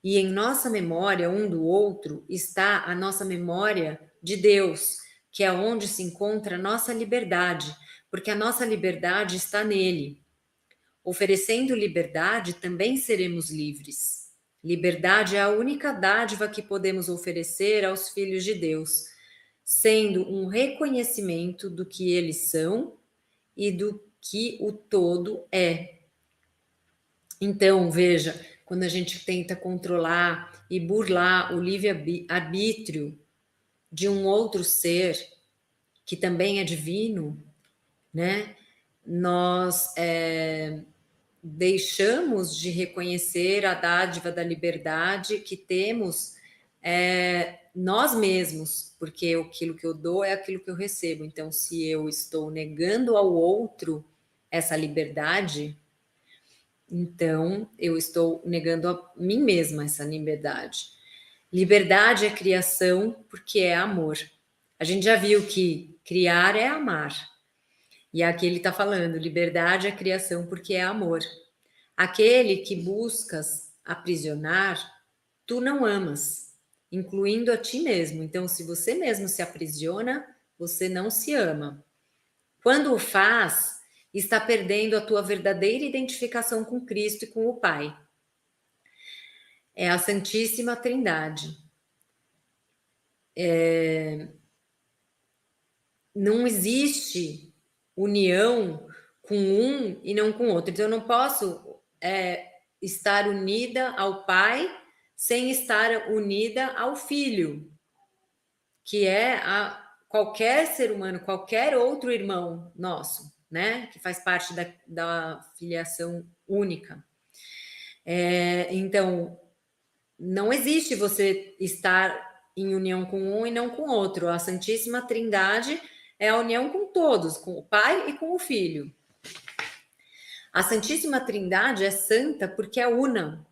E em nossa memória um do outro está a nossa memória de Deus, que é onde se encontra a nossa liberdade, porque a nossa liberdade está nele. Oferecendo liberdade, também seremos livres. Liberdade é a única dádiva que podemos oferecer aos filhos de Deus, sendo um reconhecimento do que eles são e do que o todo é. Então, veja, quando a gente tenta controlar e burlar o livre-arbítrio de um outro ser que também é divino, né? Nós deixamos de reconhecer a dádiva da liberdade que temos nós mesmos, porque aquilo que eu dou é aquilo que eu recebo. Então, se eu estou negando ao outro essa liberdade, então eu estou negando a mim mesma essa liberdade. Liberdade é criação porque é amor. A gente já viu que criar é amar. E aqui ele está falando, liberdade é criação porque é amor. Aquele que buscas aprisionar, tu não amas, incluindo a ti mesmo. Então, se você mesmo se aprisiona, você não se ama. Quando o faz, está perdendo a tua verdadeira identificação com Cristo e com o Pai. É a Santíssima Trindade. Não existe união com um e não com outro. Então, eu não posso estar unida ao Pai sem estar unida ao Filho, que é qualquer ser humano, qualquer outro irmão nosso, né? Que faz parte da filiação única. Então, não existe você estar em união com um e não com outro. A Santíssima Trindade é a união com todos, com o Pai e com o Filho. A Santíssima Trindade é santa porque é una.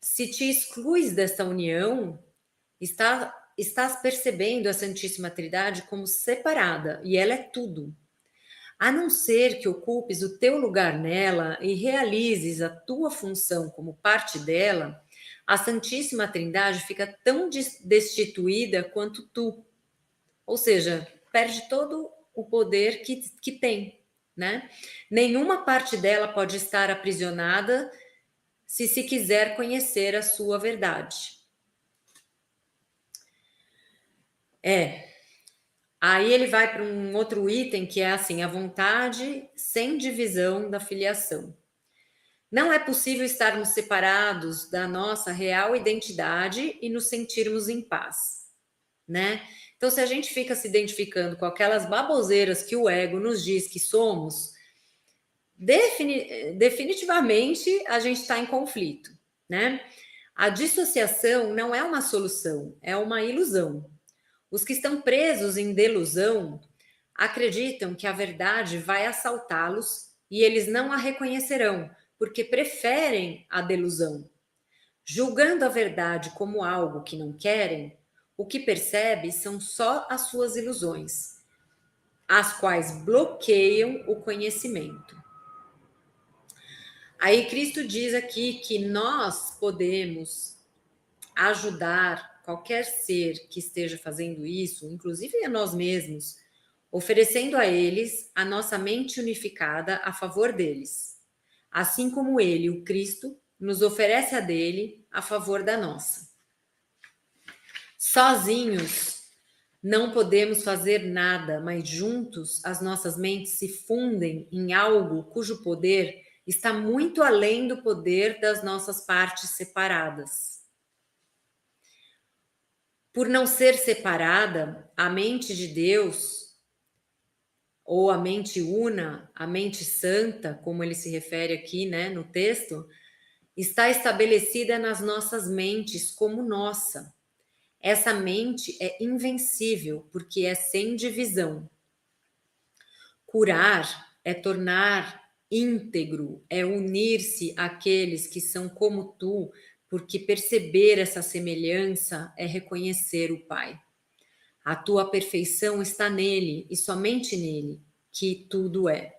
Se te excluis dessa união, estás percebendo a Santíssima Trindade como separada, e ela é tudo. A não ser que ocupes o teu lugar nela e realizes a tua função como parte dela, a Santíssima Trindade fica tão destituída quanto tu. Ou seja, perde todo o poder que tem, né? Nenhuma parte dela pode estar aprisionada se quiser conhecer a sua verdade. Aí ele vai para um outro item que é assim, a vontade sem divisão da filiação. Não é possível estarmos separados da nossa real identidade e nos sentirmos em paz, né? Então, se a gente fica se identificando com aquelas baboseiras que o ego nos diz que somos, definitivamente a gente está em conflito, né? A dissociação não é uma solução, é uma ilusão. Os que estão presos em delusão acreditam que a verdade vai assaltá-los e eles não a reconhecerão, porque preferem a delusão. Julgando a verdade como algo que não querem, o que percebe são só as suas ilusões, as quais bloqueiam o conhecimento. Aí Cristo diz aqui que nós podemos ajudar qualquer ser que esteja fazendo isso, inclusive a nós mesmos, oferecendo a eles a nossa mente unificada a favor deles, assim como ele, o Cristo, nos oferece a dele a favor da nossa. Sozinhos não podemos fazer nada, mas juntos as nossas mentes se fundem em algo cujo poder está muito além do poder das nossas partes separadas. Por não ser separada, a mente de Deus, ou a mente una, a mente santa, como ele se refere aqui, né, no texto, está estabelecida nas nossas mentes como nossa. Essa mente é invencível, porque é sem divisão. Curar é tornar íntegro, é unir-se àqueles que são como tu, porque perceber essa semelhança é reconhecer o Pai. A tua perfeição está nele e somente nele, que tudo é.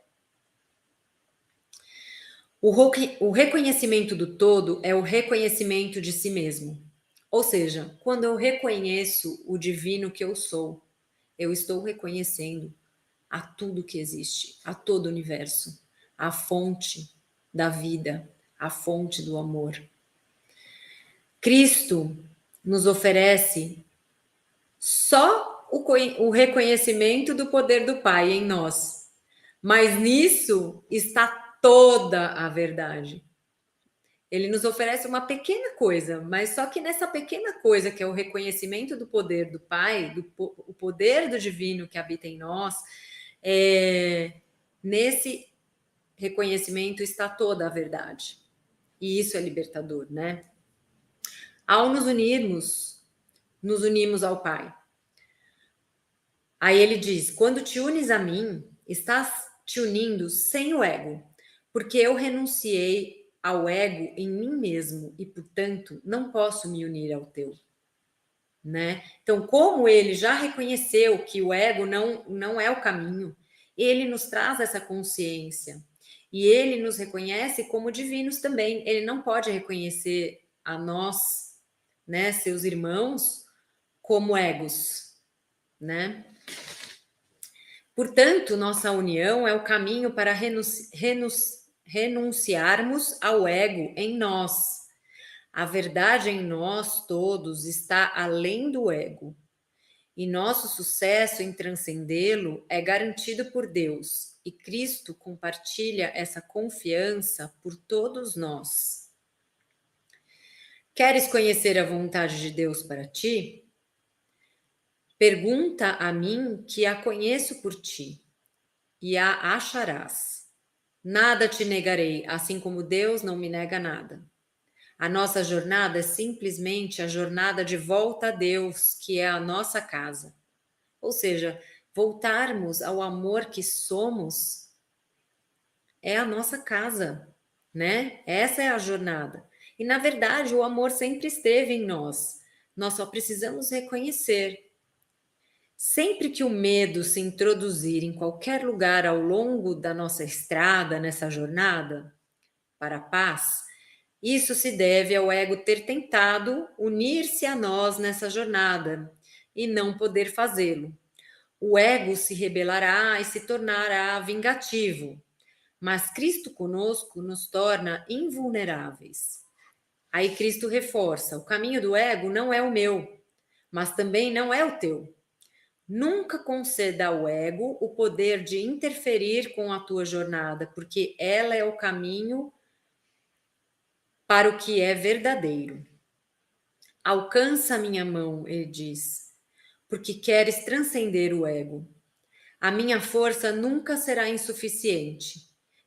O reconhecimento do todo é o reconhecimento de si mesmo. Ou seja, quando eu reconheço o divino que eu sou, eu estou reconhecendo a tudo que existe, a todo o universo, a fonte da vida, a fonte do amor. Cristo nos oferece só o reconhecimento do poder do Pai em nós, mas nisso está toda a verdade. Ele nos oferece uma pequena coisa, mas só que nessa pequena coisa, que é o reconhecimento do poder do Pai, o poder do divino que habita em nós, nesse reconhecimento está toda a verdade. E isso é libertador, né? Ao nos unimos ao Pai. Aí ele diz: quando te unes a mim, estás te unindo sem o ego, porque eu renunciei ao ego em mim mesmo e, portanto, não posso me unir ao teu. Né? Então, como ele já reconheceu que o ego não é o caminho, ele nos traz essa consciência e ele nos reconhece como divinos também. Ele não pode reconhecer a nós, né, seus irmãos, como egos, né? Portanto, nossa união é o caminho para renunciarmos ao ego em nós. A verdade em nós todos está além do ego. E nosso sucesso em transcendê-lo é garantido por Deus. E Cristo compartilha essa confiança por todos nós. Queres conhecer a vontade de Deus para ti? Pergunta a mim, que a conheço por ti, e a acharás. Nada te negarei, assim como Deus não me nega nada. A nossa jornada é simplesmente a jornada de volta a Deus, que é a nossa casa. Ou seja, voltarmos ao amor que somos é a nossa casa, né? Essa é a jornada. E, na verdade, o amor sempre esteve em nós. Nós só precisamos reconhecer. Sempre que o medo se introduzir em qualquer lugar ao longo da nossa estrada, nessa jornada para a paz, isso se deve ao ego ter tentado unir-se a nós nessa jornada e não poder fazê-lo. O ego se rebelará e se tornará vingativo, mas Cristo conosco nos torna invulneráveis. Aí Cristo reforça: o caminho do ego não é o meu, mas também não é o teu. Nunca conceda ao ego o poder de interferir com a tua jornada, porque ela é o caminho para o que é verdadeiro. Alcança a minha mão, ele diz, porque queres transcender o ego. A minha força nunca será insuficiente,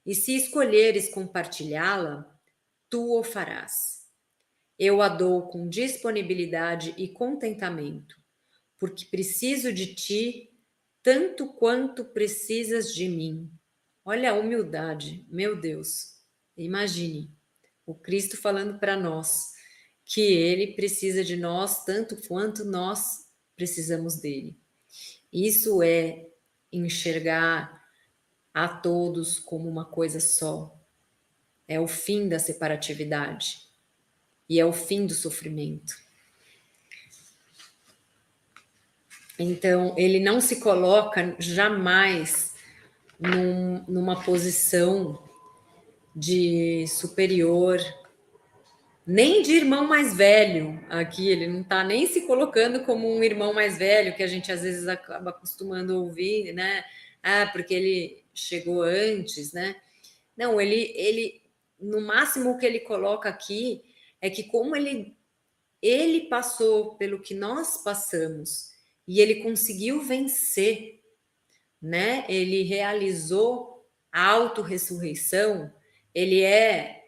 e se escolheres compartilhá-la, tu o farás. Eu a dou com disponibilidade e contentamento, porque preciso de ti tanto quanto precisas de mim. Olha a humildade, meu Deus. Imagine o Cristo falando para nós que ele precisa de nós tanto quanto nós precisamos dele. Isso é enxergar a todos como uma coisa só. É o fim da separatividade e é o fim do sofrimento. Então, ele não se coloca jamais numa posição de superior, nem de irmão mais velho. Aqui, ele não está nem se colocando como um irmão mais velho, que a gente às vezes acaba acostumando a ouvir, né? Ah, porque ele chegou antes, né? Não, ele no máximo o que ele coloca aqui é que como ele passou pelo que nós passamos e ele conseguiu vencer, né? Ele realizou a autorressurreição, ele é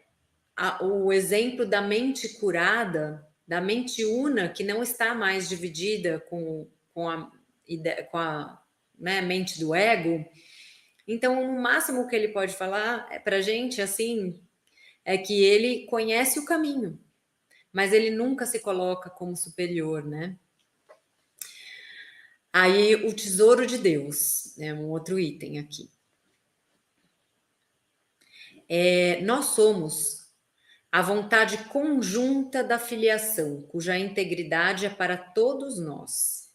o exemplo da mente curada, da mente una, que não está mais dividida com a né, mente do ego. Então, o máximo que ele pode falar para a gente, assim, é que ele conhece o caminho, mas ele nunca se coloca como superior, né? Aí, o tesouro de Deus, né? Um outro item aqui. Nós somos a vontade conjunta da filiação, cuja integridade é para todos nós.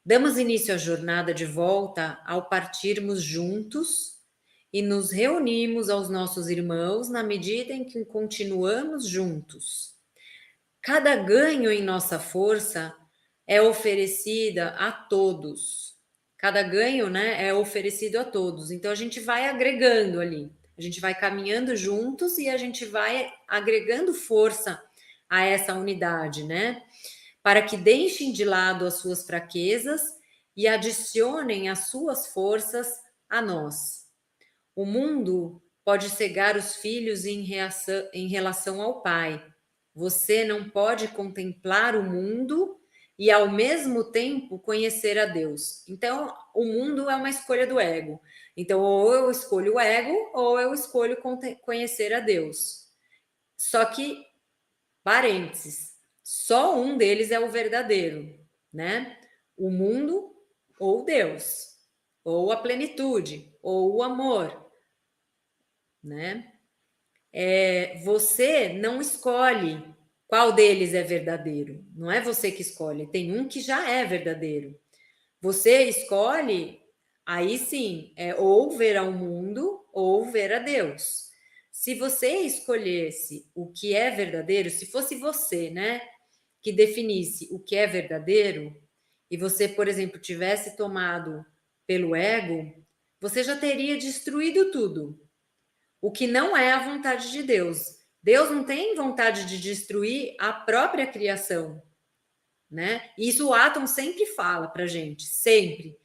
Damos início à jornada de volta ao partirmos juntos e nos reunimos aos nossos irmãos na medida em que continuamos juntos. Cada ganho em nossa força é oferecida a todos. Cada ganho, né, é oferecido a todos. Então a gente vai agregando ali. A gente vai caminhando juntos e a gente vai agregando força a essa unidade, né? Para que deixem de lado as suas fraquezas e adicionem as suas forças a nós. O mundo pode cegar os filhos em relação ao Pai. Você não pode contemplar o mundo e, ao mesmo tempo, conhecer a Deus. Então, o mundo é uma escolha do ego. Então, ou eu escolho o ego, ou eu escolho conhecer a Deus. Só que, parênteses, só um deles é o verdadeiro, né? O mundo ou Deus, ou a plenitude, ou o amor, né? Você não escolhe qual deles é verdadeiro. Não é você que escolhe. Tem um que já é verdadeiro. Você escolhe, aí sim, ou ver ao mundo ou ver a Deus. Se você escolhesse o que é verdadeiro, se fosse você, né, que definisse o que é verdadeiro, e você, por exemplo, tivesse tomado pelo ego, você já teria destruído tudo. O que não é a vontade de Deus. Deus não tem vontade de destruir a própria criação, né? E isso o Atom sempre fala pra gente, sempre.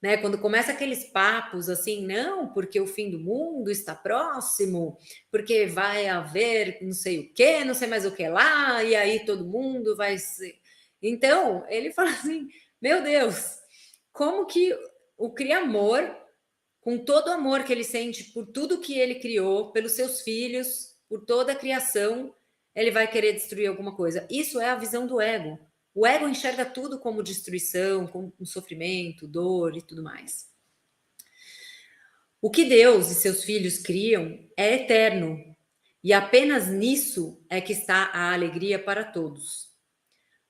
Né? Quando começa aqueles papos assim, não, porque o fim do mundo está próximo, porque vai haver não sei o que, não sei mais o que lá, e aí todo mundo vai ser. Então, ele fala assim: meu Deus, como que o Criamor, com todo o amor que ele sente por tudo que ele criou, pelos seus filhos, por toda a criação, ele vai querer destruir alguma coisa. Isso é a visão do ego. O ego enxerga tudo como destruição, como sofrimento, dor e tudo mais. O que Deus e seus filhos criam é eterno, e apenas nisso é que está a alegria para todos.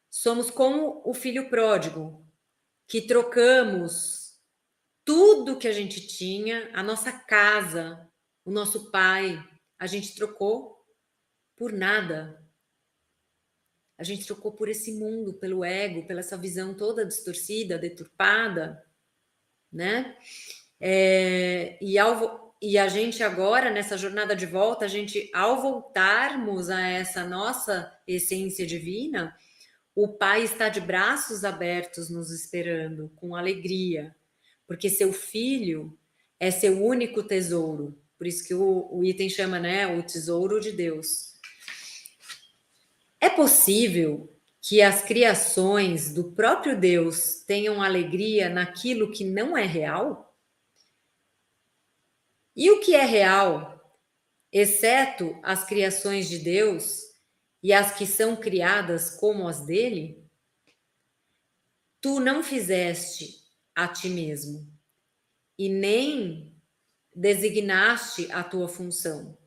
Somos como o filho pródigo, que trocamos tudo que a gente tinha, a nossa casa, o nosso pai, a gente trocou por nada. A gente trocou por esse mundo, pelo ego, pela essa visão toda distorcida, deturpada, né? E a gente agora, nessa jornada de volta, a gente, ao voltarmos a essa nossa essência divina, o Pai está de braços abertos nos esperando, com alegria, porque seu filho é seu único tesouro. Por isso que o item chama, né, o tesouro de Deus. É possível que as criações do próprio Deus tenham alegria naquilo que não é real? E o que é real, exceto as criações de Deus e as que são criadas como as dele? Tu não fizeste a ti mesmo e nem designaste a tua função.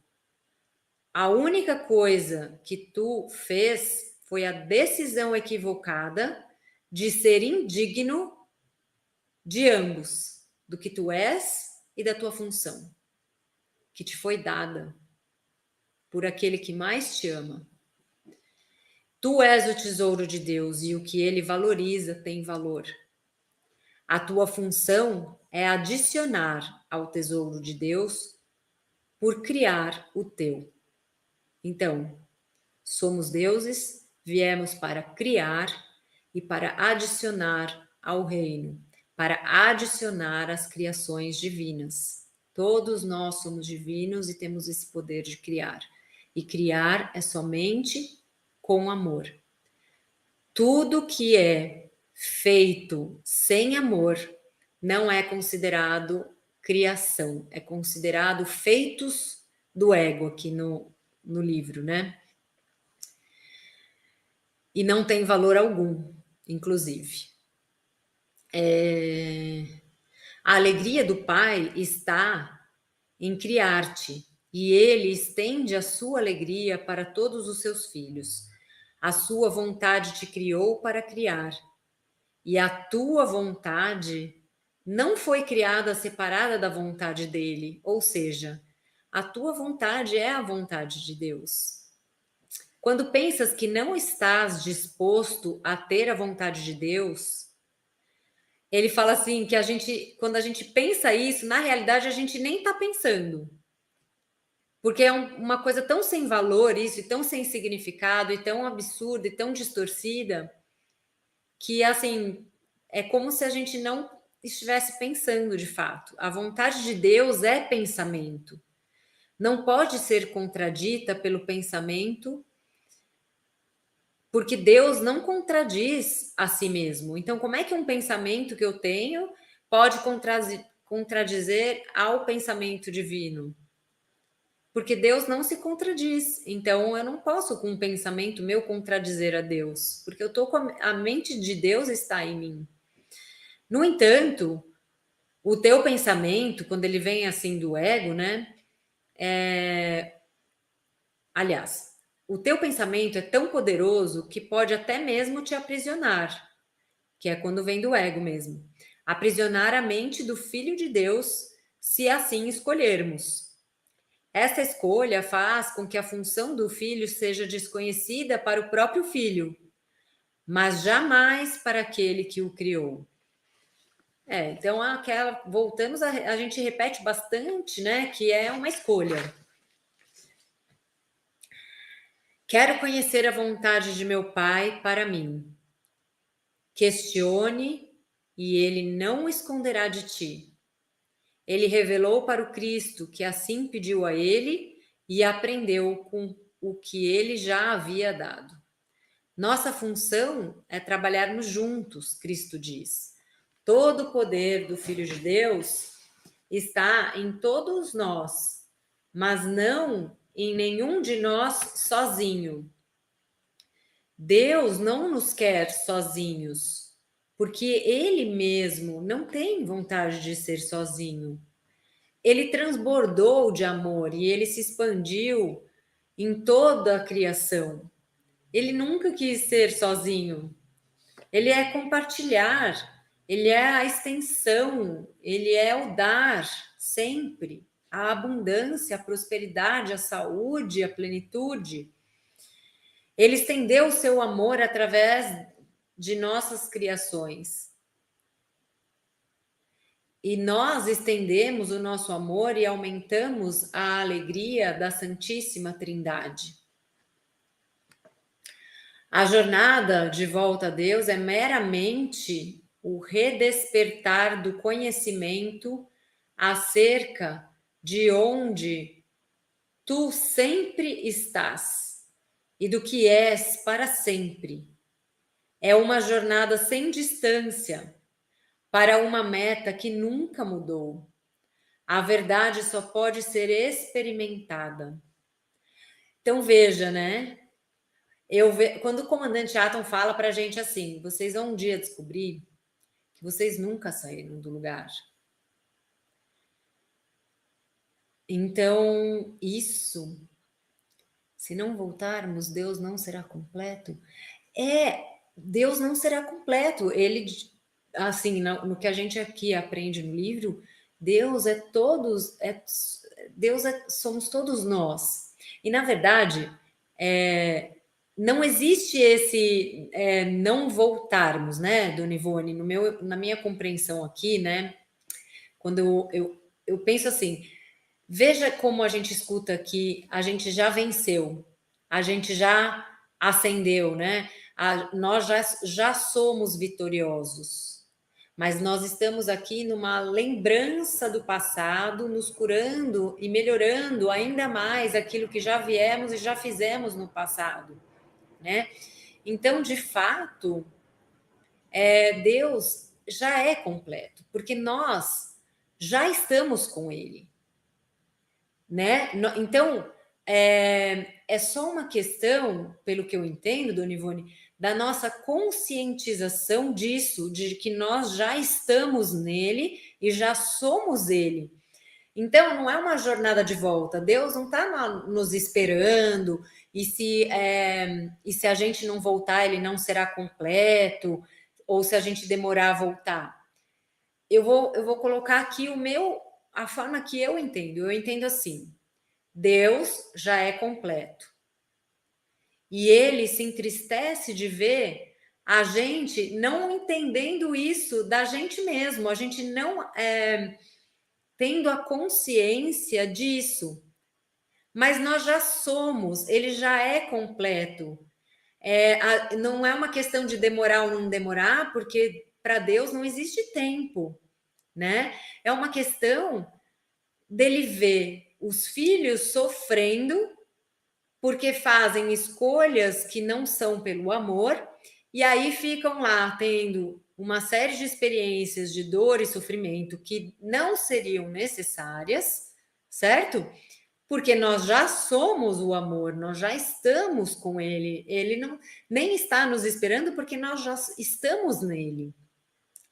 A única coisa que tu fez foi a decisão equivocada de ser indigno de ambos, do que tu és e da tua função, que te foi dada por aquele que mais te ama. Tu és o tesouro de Deus e o que ele valoriza tem valor. A tua função é adicionar ao tesouro de Deus por criar o teu. Então, somos deuses, viemos para criar e para adicionar ao reino, para adicionar às criações divinas. Todos nós somos divinos e temos esse poder de criar. E criar é somente com amor. Tudo que é feito sem amor não é considerado criação, é considerado feitos do ego aqui no livro, né? E não tem valor algum, inclusive. A alegria do Pai está em criar-te, e Ele estende a sua alegria para todos os seus filhos. A sua vontade te criou para criar, e a tua vontade não foi criada separada da vontade dele, ou seja, a tua vontade é a vontade de Deus. Quando pensas que não estás disposto a ter a vontade de Deus, ele fala assim que quando a gente pensa isso, na realidade a gente nem está pensando. Porque é uma coisa tão sem valor isso, e tão sem significado, e tão absurda, e tão distorcida, que assim, é como se a gente não estivesse pensando de fato. A vontade de Deus é pensamento. Não pode ser contradita pelo pensamento, porque Deus não contradiz a si mesmo. Então, como é que um pensamento que eu tenho pode contradizer ao pensamento divino? Porque Deus não se contradiz. Então, eu não posso, com um pensamento meu, contradizer a Deus, porque eu tô com a mente de Deus está em mim. No entanto, o teu pensamento, quando ele vem assim do ego, né? Aliás, o teu pensamento é tão poderoso que pode até mesmo te aprisionar, que é quando vem do ego mesmo. Aprisionar a mente do Filho de Deus, se assim escolhermos. Essa escolha faz com que a função do filho seja desconhecida para o próprio filho, mas jamais para aquele que o criou. Então voltamos a gente repete bastante, né, que é uma escolha. Quero conhecer a vontade de meu Pai para mim. Questione e ele não esconderá de ti. Ele revelou para o Cristo que assim pediu a ele e aprendeu com o que ele já havia dado. Nossa função é trabalharmos juntos, Cristo diz. Todo o poder do Filho de Deus está em todos nós, mas não em nenhum de nós sozinho. Deus não nos quer sozinhos, porque Ele mesmo não tem vontade de ser sozinho. Ele transbordou de amor e ele se expandiu em toda a criação. Ele nunca quis ser sozinho. Ele é compartilhar, ele é a extensão, ele é o dar sempre, a abundância, a prosperidade, a saúde, a plenitude. Ele estendeu o seu amor através de nossas criações. E nós estendemos o nosso amor e aumentamos a alegria da Santíssima Trindade. A jornada de volta a Deus é meramente o redespertar do conhecimento acerca de onde tu sempre estás e do que és para sempre. É uma jornada sem distância para uma meta que nunca mudou. A verdade só pode ser experimentada. Então veja, né? Quando o comandante Atom fala para a gente assim, vocês vão um dia descobrir que vocês nunca saíram do lugar. Então, isso, se não voltarmos, Deus não será completo, é Deus não será completo. Ele, assim, no que a gente aqui aprende no livro, Deus é todos, somos todos nós. E na verdade, não existe esse não voltarmos, né, Dona Ivone, na minha compreensão aqui, né, quando eu penso assim, veja como a gente escuta que a gente já venceu, a gente já ascendeu, né? Nós já somos vitoriosos, mas nós estamos aqui numa lembrança do passado, nos curando e melhorando ainda mais aquilo que já viemos e já fizemos no passado, né? Então, de fato, Deus já é completo, porque nós já estamos com Ele, né? Então, é só uma questão, pelo que eu entendo, Dona Ivone, da nossa conscientização disso, de que nós já estamos nele e já somos ele. Então, não é uma jornada de volta. Deus não está nos esperando, e se a gente não voltar, ele não será completo, ou se a gente demorar a voltar. Eu vou colocar aqui a forma que eu entendo. Eu entendo assim: Deus já é completo. E ele se entristece de ver a gente não entendendo isso da gente mesmo, a gente não tendo a consciência disso. Mas nós já somos, ele já é completo. Não é uma questão de demorar ou não demorar, porque para Deus não existe tempo, né? É uma questão dele ver os filhos sofrendo porque fazem escolhas que não são pelo amor, e aí ficam lá tendo uma série de experiências de dor e sofrimento que não seriam necessárias, certo? Porque nós já somos o amor, nós já estamos com ele, ele não nem está nos esperando porque nós já estamos nele,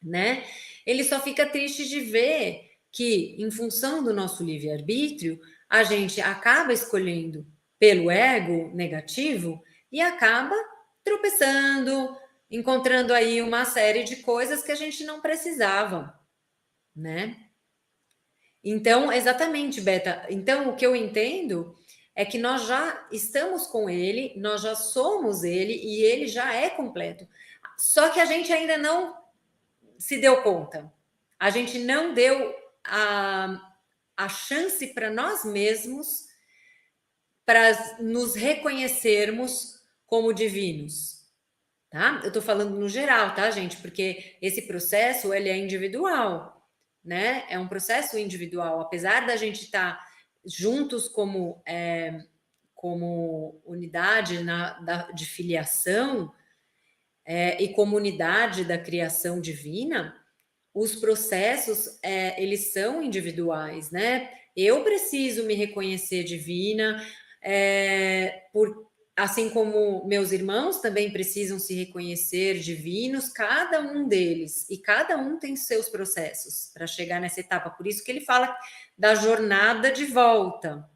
né? Ele só fica triste de ver que, em função do nosso livre-arbítrio, a gente acaba escolhendo pelo ego negativo e acaba tropeçando, encontrando aí uma série de coisas que a gente não precisava, né? Então, exatamente, Beta. Então, o que eu entendo é que nós já estamos com ele, nós já somos ele e ele já é completo. Só que a gente ainda não se deu conta. A gente não deu a chance para nós mesmos para nos reconhecermos como divinos, tá? Eu estou falando no geral, tá, gente? Porque esse processo, ele é individual, né? É um processo individual. Apesar da gente estar juntos como unidade de filiação e comunidade da criação divina, os processos, eles são individuais, né? Eu preciso me reconhecer divina, assim como meus irmãos também precisam se reconhecer divinos, cada um deles, e cada um tem seus processos para chegar nessa etapa. Por isso que ele fala da jornada de volta.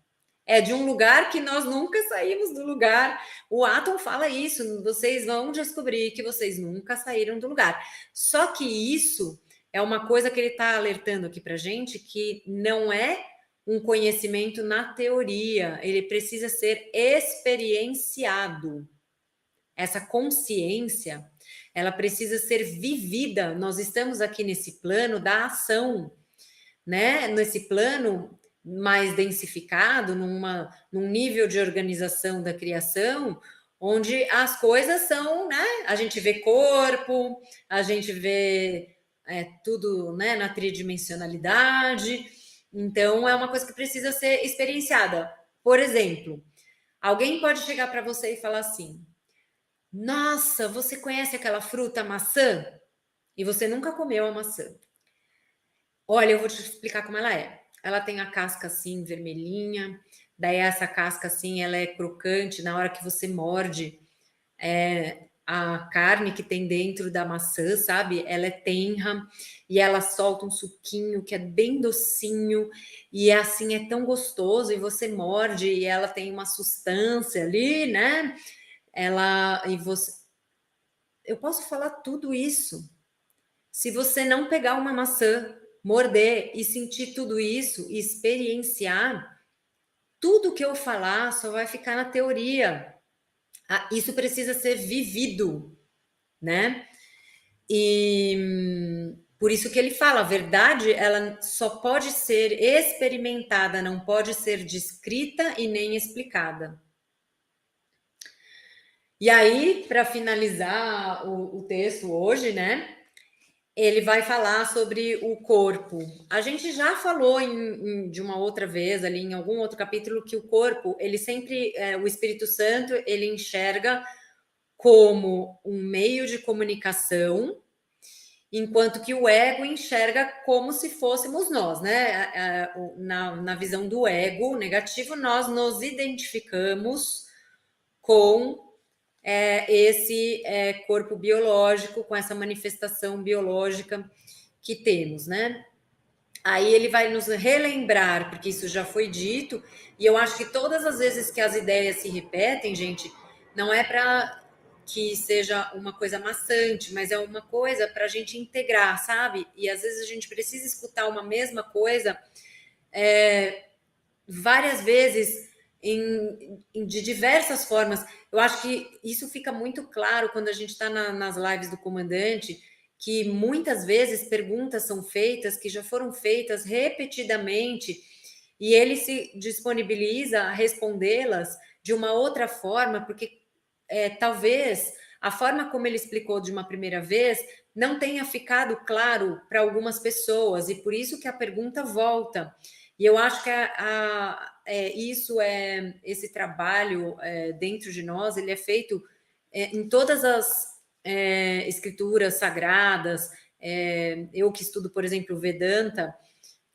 É de um lugar que nós nunca saímos do lugar. O Atom fala isso, vocês vão descobrir que vocês nunca saíram do lugar. Só que isso é uma coisa que ele está alertando aqui para gente, que não é um conhecimento na teoria, ele precisa ser experienciado. Essa consciência, ela precisa ser vivida. Nós estamos aqui nesse plano da ação, né? Nesse plano mais densificado, num nível de organização da criação, onde as coisas são, né? A gente vê corpo, a gente vê tudo, né, na tridimensionalidade. Então, é uma coisa que precisa ser experienciada. Por exemplo, alguém pode chegar para você e falar assim: nossa, você conhece aquela fruta maçã? E você nunca comeu a maçã. Olha, eu vou te explicar como ela é. Ela tem a casca assim, vermelhinha. Daí essa casca assim, ela é crocante. Na hora que você morde, a carne que tem dentro da maçã, sabe? Ela é tenra e ela solta um suquinho que é bem docinho e assim é tão gostoso. E você morde e ela tem uma sustância ali, né? Ela e você eu posso falar tudo isso. Se você não pegar uma maçã, morder e sentir tudo isso, e experienciar, tudo que eu falar só vai ficar na teoria. Isso precisa ser vivido, né? E por isso que ele fala, a verdade, ela só pode ser experimentada, não pode ser descrita e nem explicada. E aí, para finalizar o texto hoje, né? Ele vai falar sobre o corpo. A gente já falou de uma outra vez ali em algum outro capítulo que o corpo, ele sempre, o Espírito Santo, ele enxerga como um meio de comunicação, enquanto que o ego enxerga como se fôssemos nós, né? Na visão do ego negativo, nós nos identificamos com esse corpo biológico, com essa manifestação biológica que temos, né? Aí ele vai nos relembrar, porque isso já foi dito, e eu acho que todas as vezes que as ideias se repetem, gente, não é para que seja uma coisa maçante, mas é uma coisa para a gente integrar, sabe? E às vezes a gente precisa escutar uma mesma coisa várias vezes de diversas formas. Eu acho que isso fica muito claro quando a gente está nas lives do comandante, que muitas vezes perguntas são feitas que já foram feitas repetidamente e ele se disponibiliza a respondê-las de uma outra forma, porque talvez a forma como ele explicou de uma primeira vez não tenha ficado claro para algumas pessoas, e por isso que a pergunta volta. E eu acho que esse trabalho dentro de nós, ele é feito em todas as escrituras sagradas. Eu que estudo, por exemplo, o Vedanta,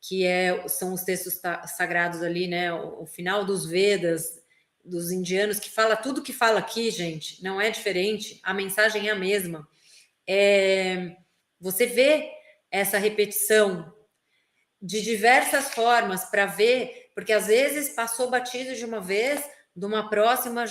que são os textos sagrados ali, né? O final dos Vedas, dos indianos, que fala tudo que fala aqui, gente, não é diferente, a mensagem é a mesma. Você vê essa repetição de diversas formas para ver, porque às vezes passou batido de uma vez, de uma próxima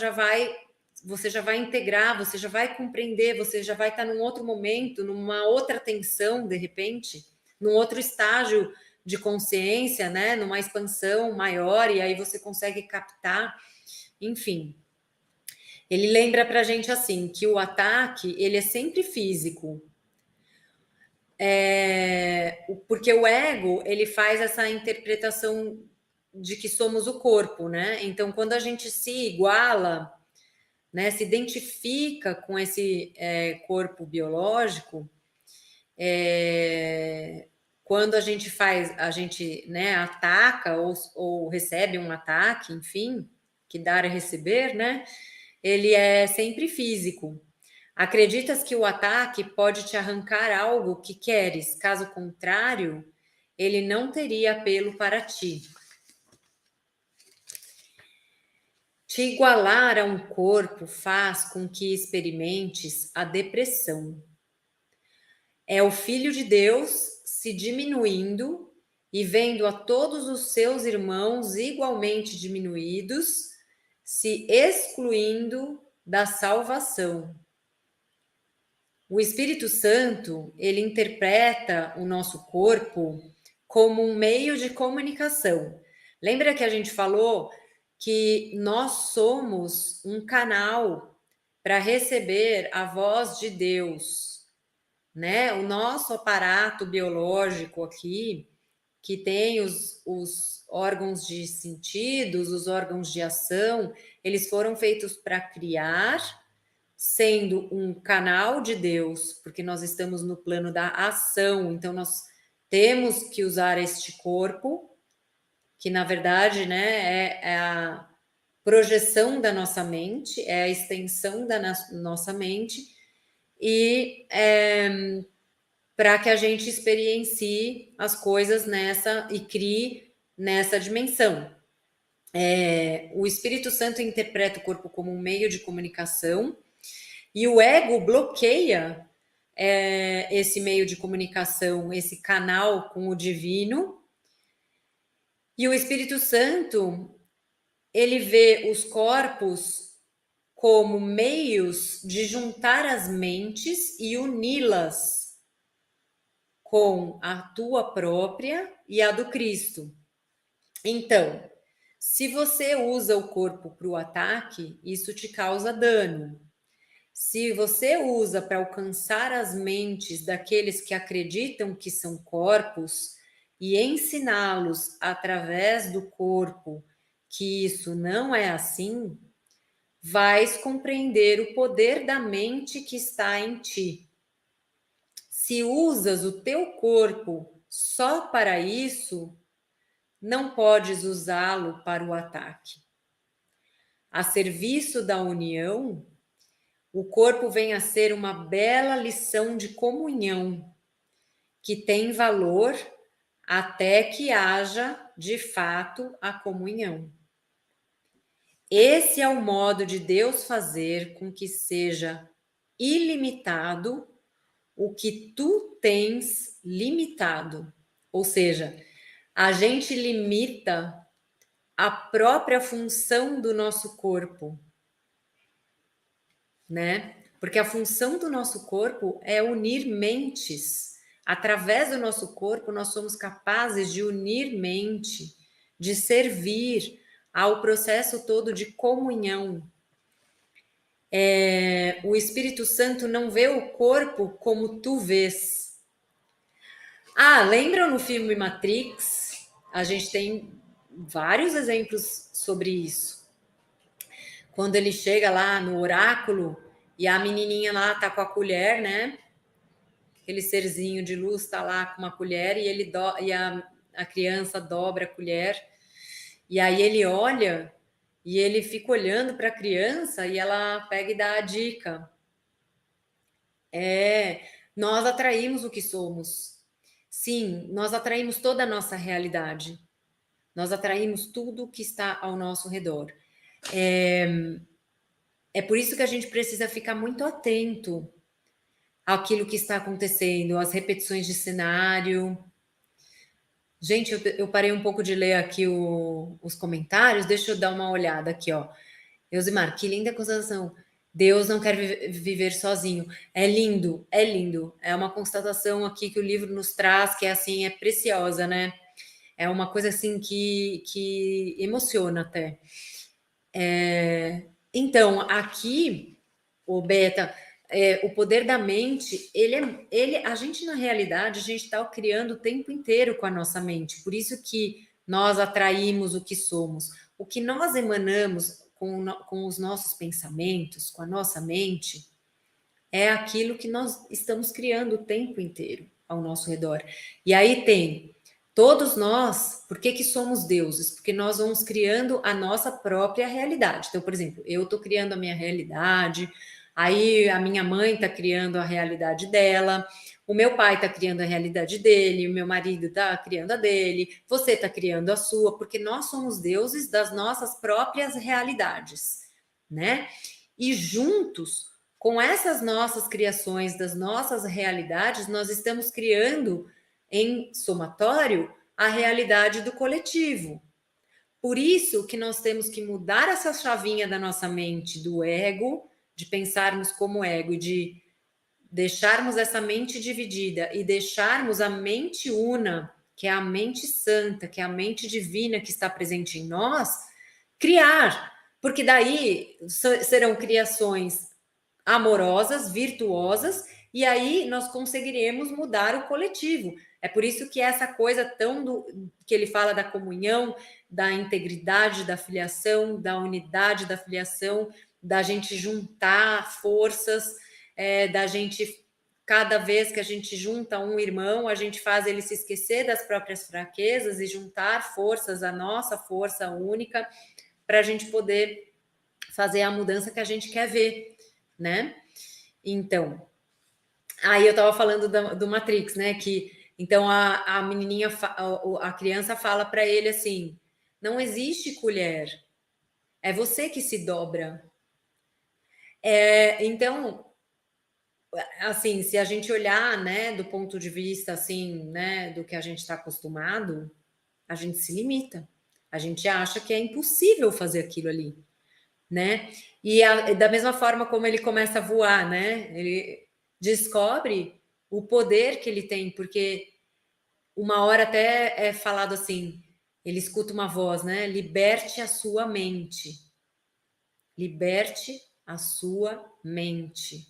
você já vai integrar, você já vai compreender, você já vai estar num outro momento, numa outra tensão, de repente, num outro estágio de consciência, né, numa expansão maior, e aí você consegue captar, enfim. Ele lembra para a gente assim, que o ataque, ele é sempre físico, porque o ego, ele faz essa interpretação de que somos o corpo, né? Então, quando a gente se iguala, né, se identifica com esse corpo biológico, quando a gente né, ataca ou recebe um ataque, enfim, que dar e receber, né? Ele é sempre físico. Acreditas que o ataque pode te arrancar algo que queres, caso contrário, ele não teria apelo para ti. Te igualar a um corpo faz com que experimentes a depressão. É o Filho de Deus se diminuindo e vendo a todos os seus irmãos igualmente diminuídos, se excluindo da salvação. O Espírito Santo, ele interpreta o nosso corpo como um meio de comunicação. Lembra que a gente falou que nós somos um canal para receber a voz de Deus, né? O nosso aparato biológico aqui, que tem os órgãos de sentidos, os órgãos de ação, eles foram feitos para criar, sendo um canal de Deus, porque nós estamos no plano da ação, então nós temos que usar este corpo, que na verdade, né, é a projeção da nossa mente, é a extensão da nossa mente, e para que a gente experiencie as coisas e crie nessa dimensão. O Espírito Santo interpreta o corpo como um meio de comunicação, e o ego bloqueia esse meio de comunicação, esse canal com o divino. E o Espírito Santo, ele vê os corpos como meios de juntar as mentes e uni-las com a tua própria e a do Cristo. Então, se você usa o corpo para o ataque, isso te causa dano. Se você usa para alcançar as mentes daqueles que acreditam que são corpos e ensiná-los através do corpo que isso não é assim, vais compreender o poder da mente que está em ti. Se usas o teu corpo só para isso, não podes usá-lo para o ataque. A serviço da união, o corpo vem a ser uma bela lição de comunhão, que tem valor até que haja, de fato, a comunhão. Esse é o modo de Deus fazer com que seja ilimitado o que tu tens limitado. Ou seja, a gente limita a própria função do nosso corpo, né? Porque a função do nosso corpo é unir mentes. Através do nosso corpo, nós somos capazes de unir mente, de servir ao processo todo de comunhão. O Espírito Santo não vê o corpo como tu vês. Lembram no filme Matrix? A gente tem vários exemplos sobre isso. Quando ele chega lá no oráculo e a menininha lá tá com a colher, né? Aquele serzinho de luz tá lá com uma colher e ele e a criança dobra a colher. E aí ele olha e ele fica olhando para a criança e ela pega e dá a dica. Nós atraímos o que somos. Sim, nós atraímos toda a nossa realidade. Nós atraímos tudo que está ao nosso redor. É por isso que a gente precisa ficar muito atento àquilo que está acontecendo, às repetições de cenário. Gente, eu parei um pouco de ler aqui os comentários, deixa eu dar uma olhada aqui, ó. Eusimar, que linda constatação. Deus não quer viver sozinho. É lindo, é lindo. É uma constatação aqui que o livro nos traz, que é assim, é preciosa, né? É uma coisa assim que emociona até. Então, aqui, o Beta, o poder da mente, a gente na realidade, a gente está criando o tempo inteiro com a nossa mente. Por isso que nós atraímos o que somos. O que nós emanamos com os nossos pensamentos, com a nossa mente, é aquilo que nós estamos criando o tempo inteiro ao nosso redor. E aí tem todos nós, por que somos deuses? Porque nós vamos criando a nossa própria realidade. Então, por exemplo, eu estou criando a minha realidade, aí a minha mãe está criando a realidade dela, o meu pai está criando a realidade dele, o meu marido está criando a dele, você está criando a sua, porque nós somos deuses das nossas próprias realidades, né? E juntos, com essas nossas criações, das nossas realidades, nós estamos criando em somatório a realidade do coletivo. Por isso que nós temos que mudar essa chavinha da nossa mente, do ego, de pensarmos como ego, de deixarmos essa mente dividida e deixarmos a mente una, que é a mente santa, que é a mente divina que está presente em nós, criar. Porque daí serão criações amorosas, virtuosas, e aí nós conseguiremos mudar o coletivo. É por isso que essa coisa que ele fala da comunhão, da integridade da filiação, da unidade da filiação, da gente juntar forças, da gente, cada vez que a gente junta um irmão, a gente faz ele se esquecer das próprias fraquezas e juntar forças, a nossa força única, para a gente poder fazer a mudança que a gente quer ver, né? Então, aí eu estava falando do Matrix, né? Que então a menininha, a criança fala para ele assim: não existe colher, é você que se dobra. Então, assim, se a gente olhar, né, do ponto de vista assim, né, do que a gente está acostumado, a gente se limita. A gente acha que é impossível fazer aquilo ali, né? E da mesma forma como ele começa a voar, né? Ele descobre o poder que ele tem, porque uma hora até é falado assim, ele escuta uma voz, né? Liberte a sua mente. Liberte a sua mente.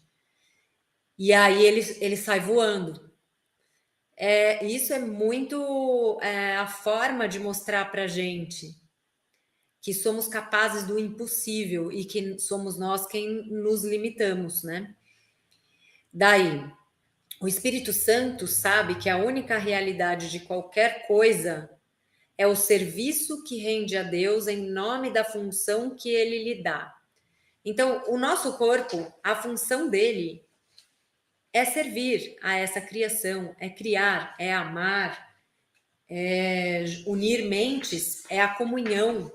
E aí ele sai voando. Isso é muito a forma de mostrar para a gente que somos capazes do impossível e que somos nós quem nos limitamos, né? Daí, o Espírito Santo sabe que a única realidade de qualquer coisa é o serviço que rende a Deus em nome da função que ele lhe dá. Então, o nosso corpo, a função dele é servir a essa criação, é criar, é amar, é unir mentes, é a comunhão.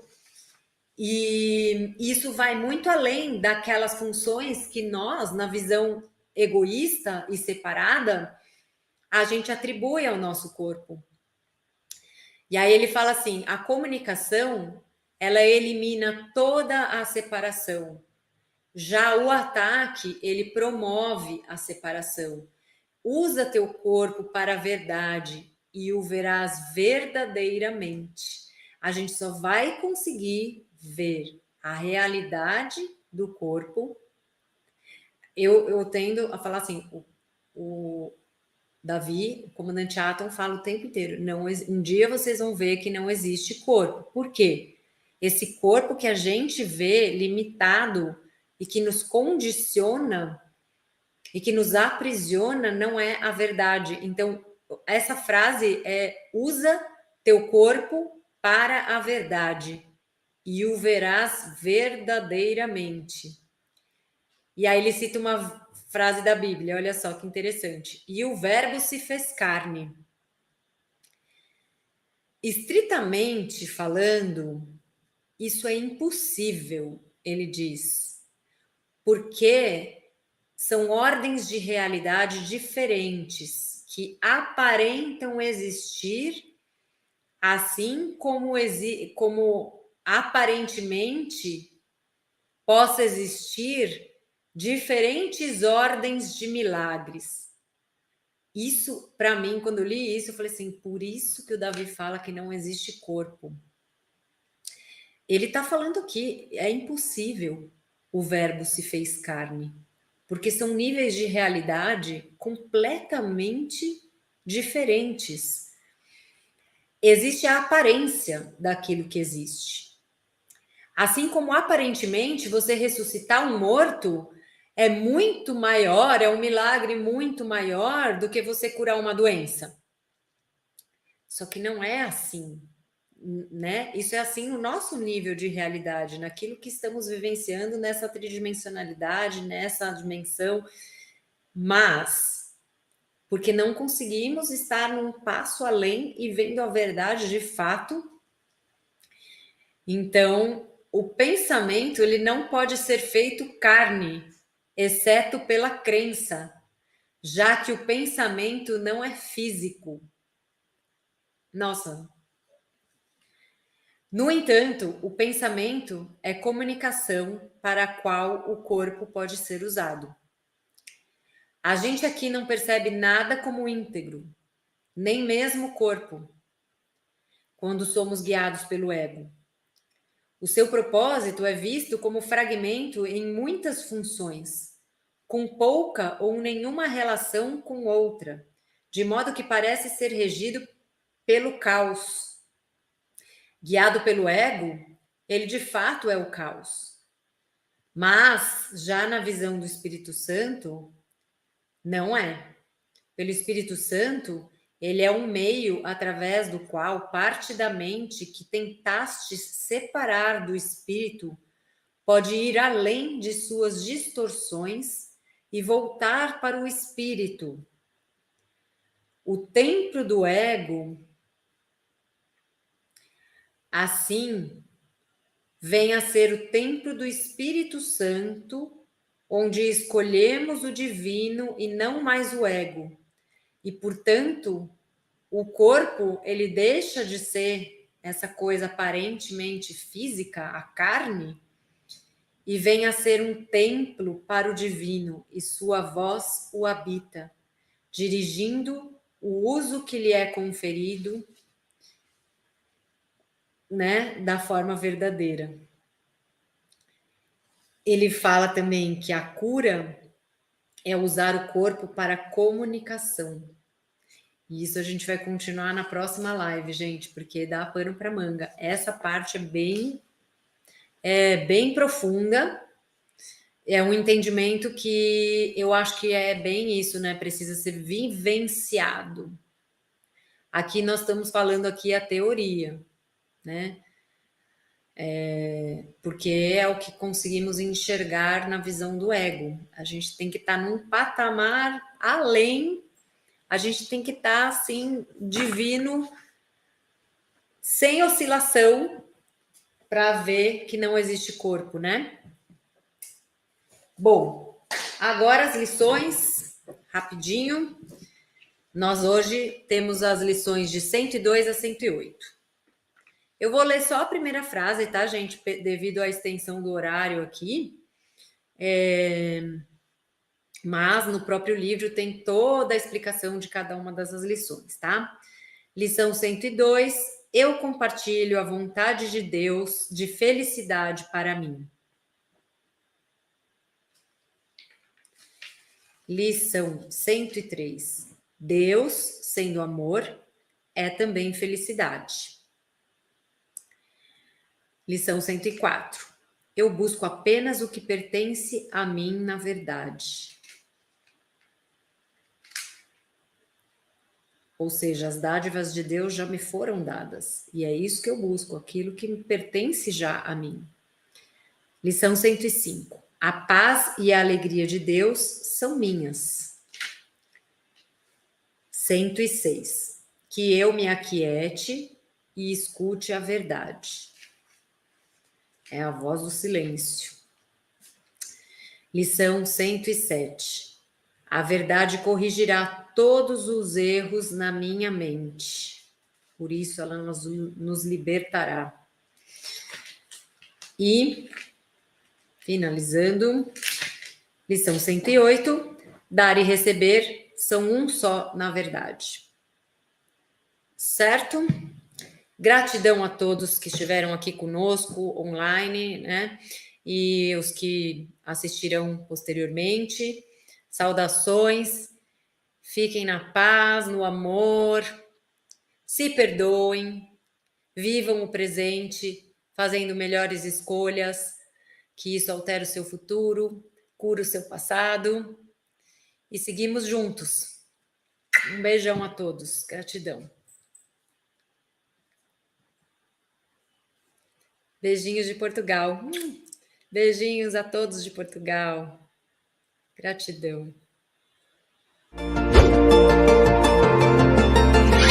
E isso vai muito além daquelas funções que nós, na visão egoísta e separada, a gente atribui ao nosso corpo. E aí ele fala assim, a comunicação, ela elimina toda a separação. Já o ataque, ele promove a separação. Usa teu corpo para a verdade e o verás verdadeiramente. A gente só vai conseguir ver a realidade do corpo. Eu tendo a falar assim, o Davi, o comandante Atom, fala o tempo inteiro, não, um dia vocês vão ver que não existe corpo. Por quê? Esse corpo que a gente vê limitado e que nos condiciona e que nos aprisiona não é a verdade. Então, essa frase é: usa teu corpo para a verdade e o verás verdadeiramente. E aí ele cita uma frase da Bíblia, olha só que interessante. E o verbo se fez carne. Estritamente falando, isso é impossível, ele diz, porque são ordens de realidade diferentes que aparentam existir, assim como aparentemente possa existir diferentes ordens de milagres. Isso, para mim, quando eu li isso, eu falei assim, por isso que o Davi fala que não existe corpo. Ele está falando que é impossível o verbo se fez carne, porque são níveis de realidade completamente diferentes. Existe a aparência daquilo que existe. Assim como aparentemente você ressuscitar um morto é muito maior, é um milagre muito maior do que você curar uma doença. Só que não é assim, né? Isso é assim no nosso nível de realidade, naquilo que estamos vivenciando nessa tridimensionalidade, nessa dimensão, mas porque não conseguimos estar num passo além e vendo a verdade de fato. Então, o pensamento ele não pode ser feito carne, exceto pela crença, já que o pensamento não é físico. Nossa. No entanto, o pensamento é comunicação para a qual o corpo pode ser usado. A gente aqui não percebe nada como íntegro, nem mesmo o corpo, quando somos guiados pelo ego. O seu propósito é visto como fragmento em muitas funções, com pouca ou nenhuma relação com outra, de modo que parece ser regido pelo caos. Guiado pelo ego, ele de fato é o caos. Mas, já na visão do Espírito Santo, não é. Pelo Espírito Santo, ele é um meio através do qual parte da mente que tentaste separar do Espírito pode ir além de suas distorções e voltar para o Espírito. O templo do ego, assim, vem a ser o templo do Espírito Santo, onde escolhemos o divino e não mais o ego. E, portanto, o corpo, ele deixa de ser essa coisa aparentemente física, a carne, e venha a ser um templo para o divino, e sua voz o habita, dirigindo o uso que lhe é conferido, né, da forma verdadeira. Ele fala também que a cura é usar o corpo para comunicação. E isso a gente vai continuar na próxima live, gente, porque dá pano para manga. Essa parte é bem profunda. É um entendimento que eu acho que é bem isso, né? Precisa ser vivenciado. Aqui nós estamos falando aqui a teoria, né? Porque é o que conseguimos enxergar na visão do ego. A gente tem que estar num patamar além, a gente tem que estar assim, divino, sem oscilação, para ver que não existe corpo, né? Bom, agora as lições, rapidinho. Nós hoje temos as lições de 102 a 108. Eu vou ler só a primeira frase, tá, gente? Devido à extensão do horário aqui. Mas no próprio livro tem toda a explicação de cada uma das lições, tá? Lição 102. Eu compartilho a vontade de Deus de felicidade para mim. Lição 103. Deus, sendo amor, é também felicidade. Lição 104. Eu busco apenas o que pertence a mim na verdade. Ou seja, as dádivas de Deus já me foram dadas. E é isso que eu busco, aquilo que me pertence já a mim. Lição 105. A paz e a alegria de Deus são minhas. 106. Que eu me aquiete e escute a verdade. É a voz do silêncio. Lição 107. A verdade corrigirá todos os erros na minha mente. Por isso ela nos libertará. E, finalizando, lição 108. Dar e receber são um só na verdade. Certo? Gratidão a todos que estiveram aqui conosco online, né? E os que assistirão posteriormente. Saudações. Fiquem na paz, no amor. Se perdoem. Vivam o presente, fazendo melhores escolhas, que isso altera o seu futuro, cura o seu passado. E seguimos juntos. Um beijão a todos. Gratidão. Beijinhos de Portugal. Beijinhos a todos de Portugal. Gratidão.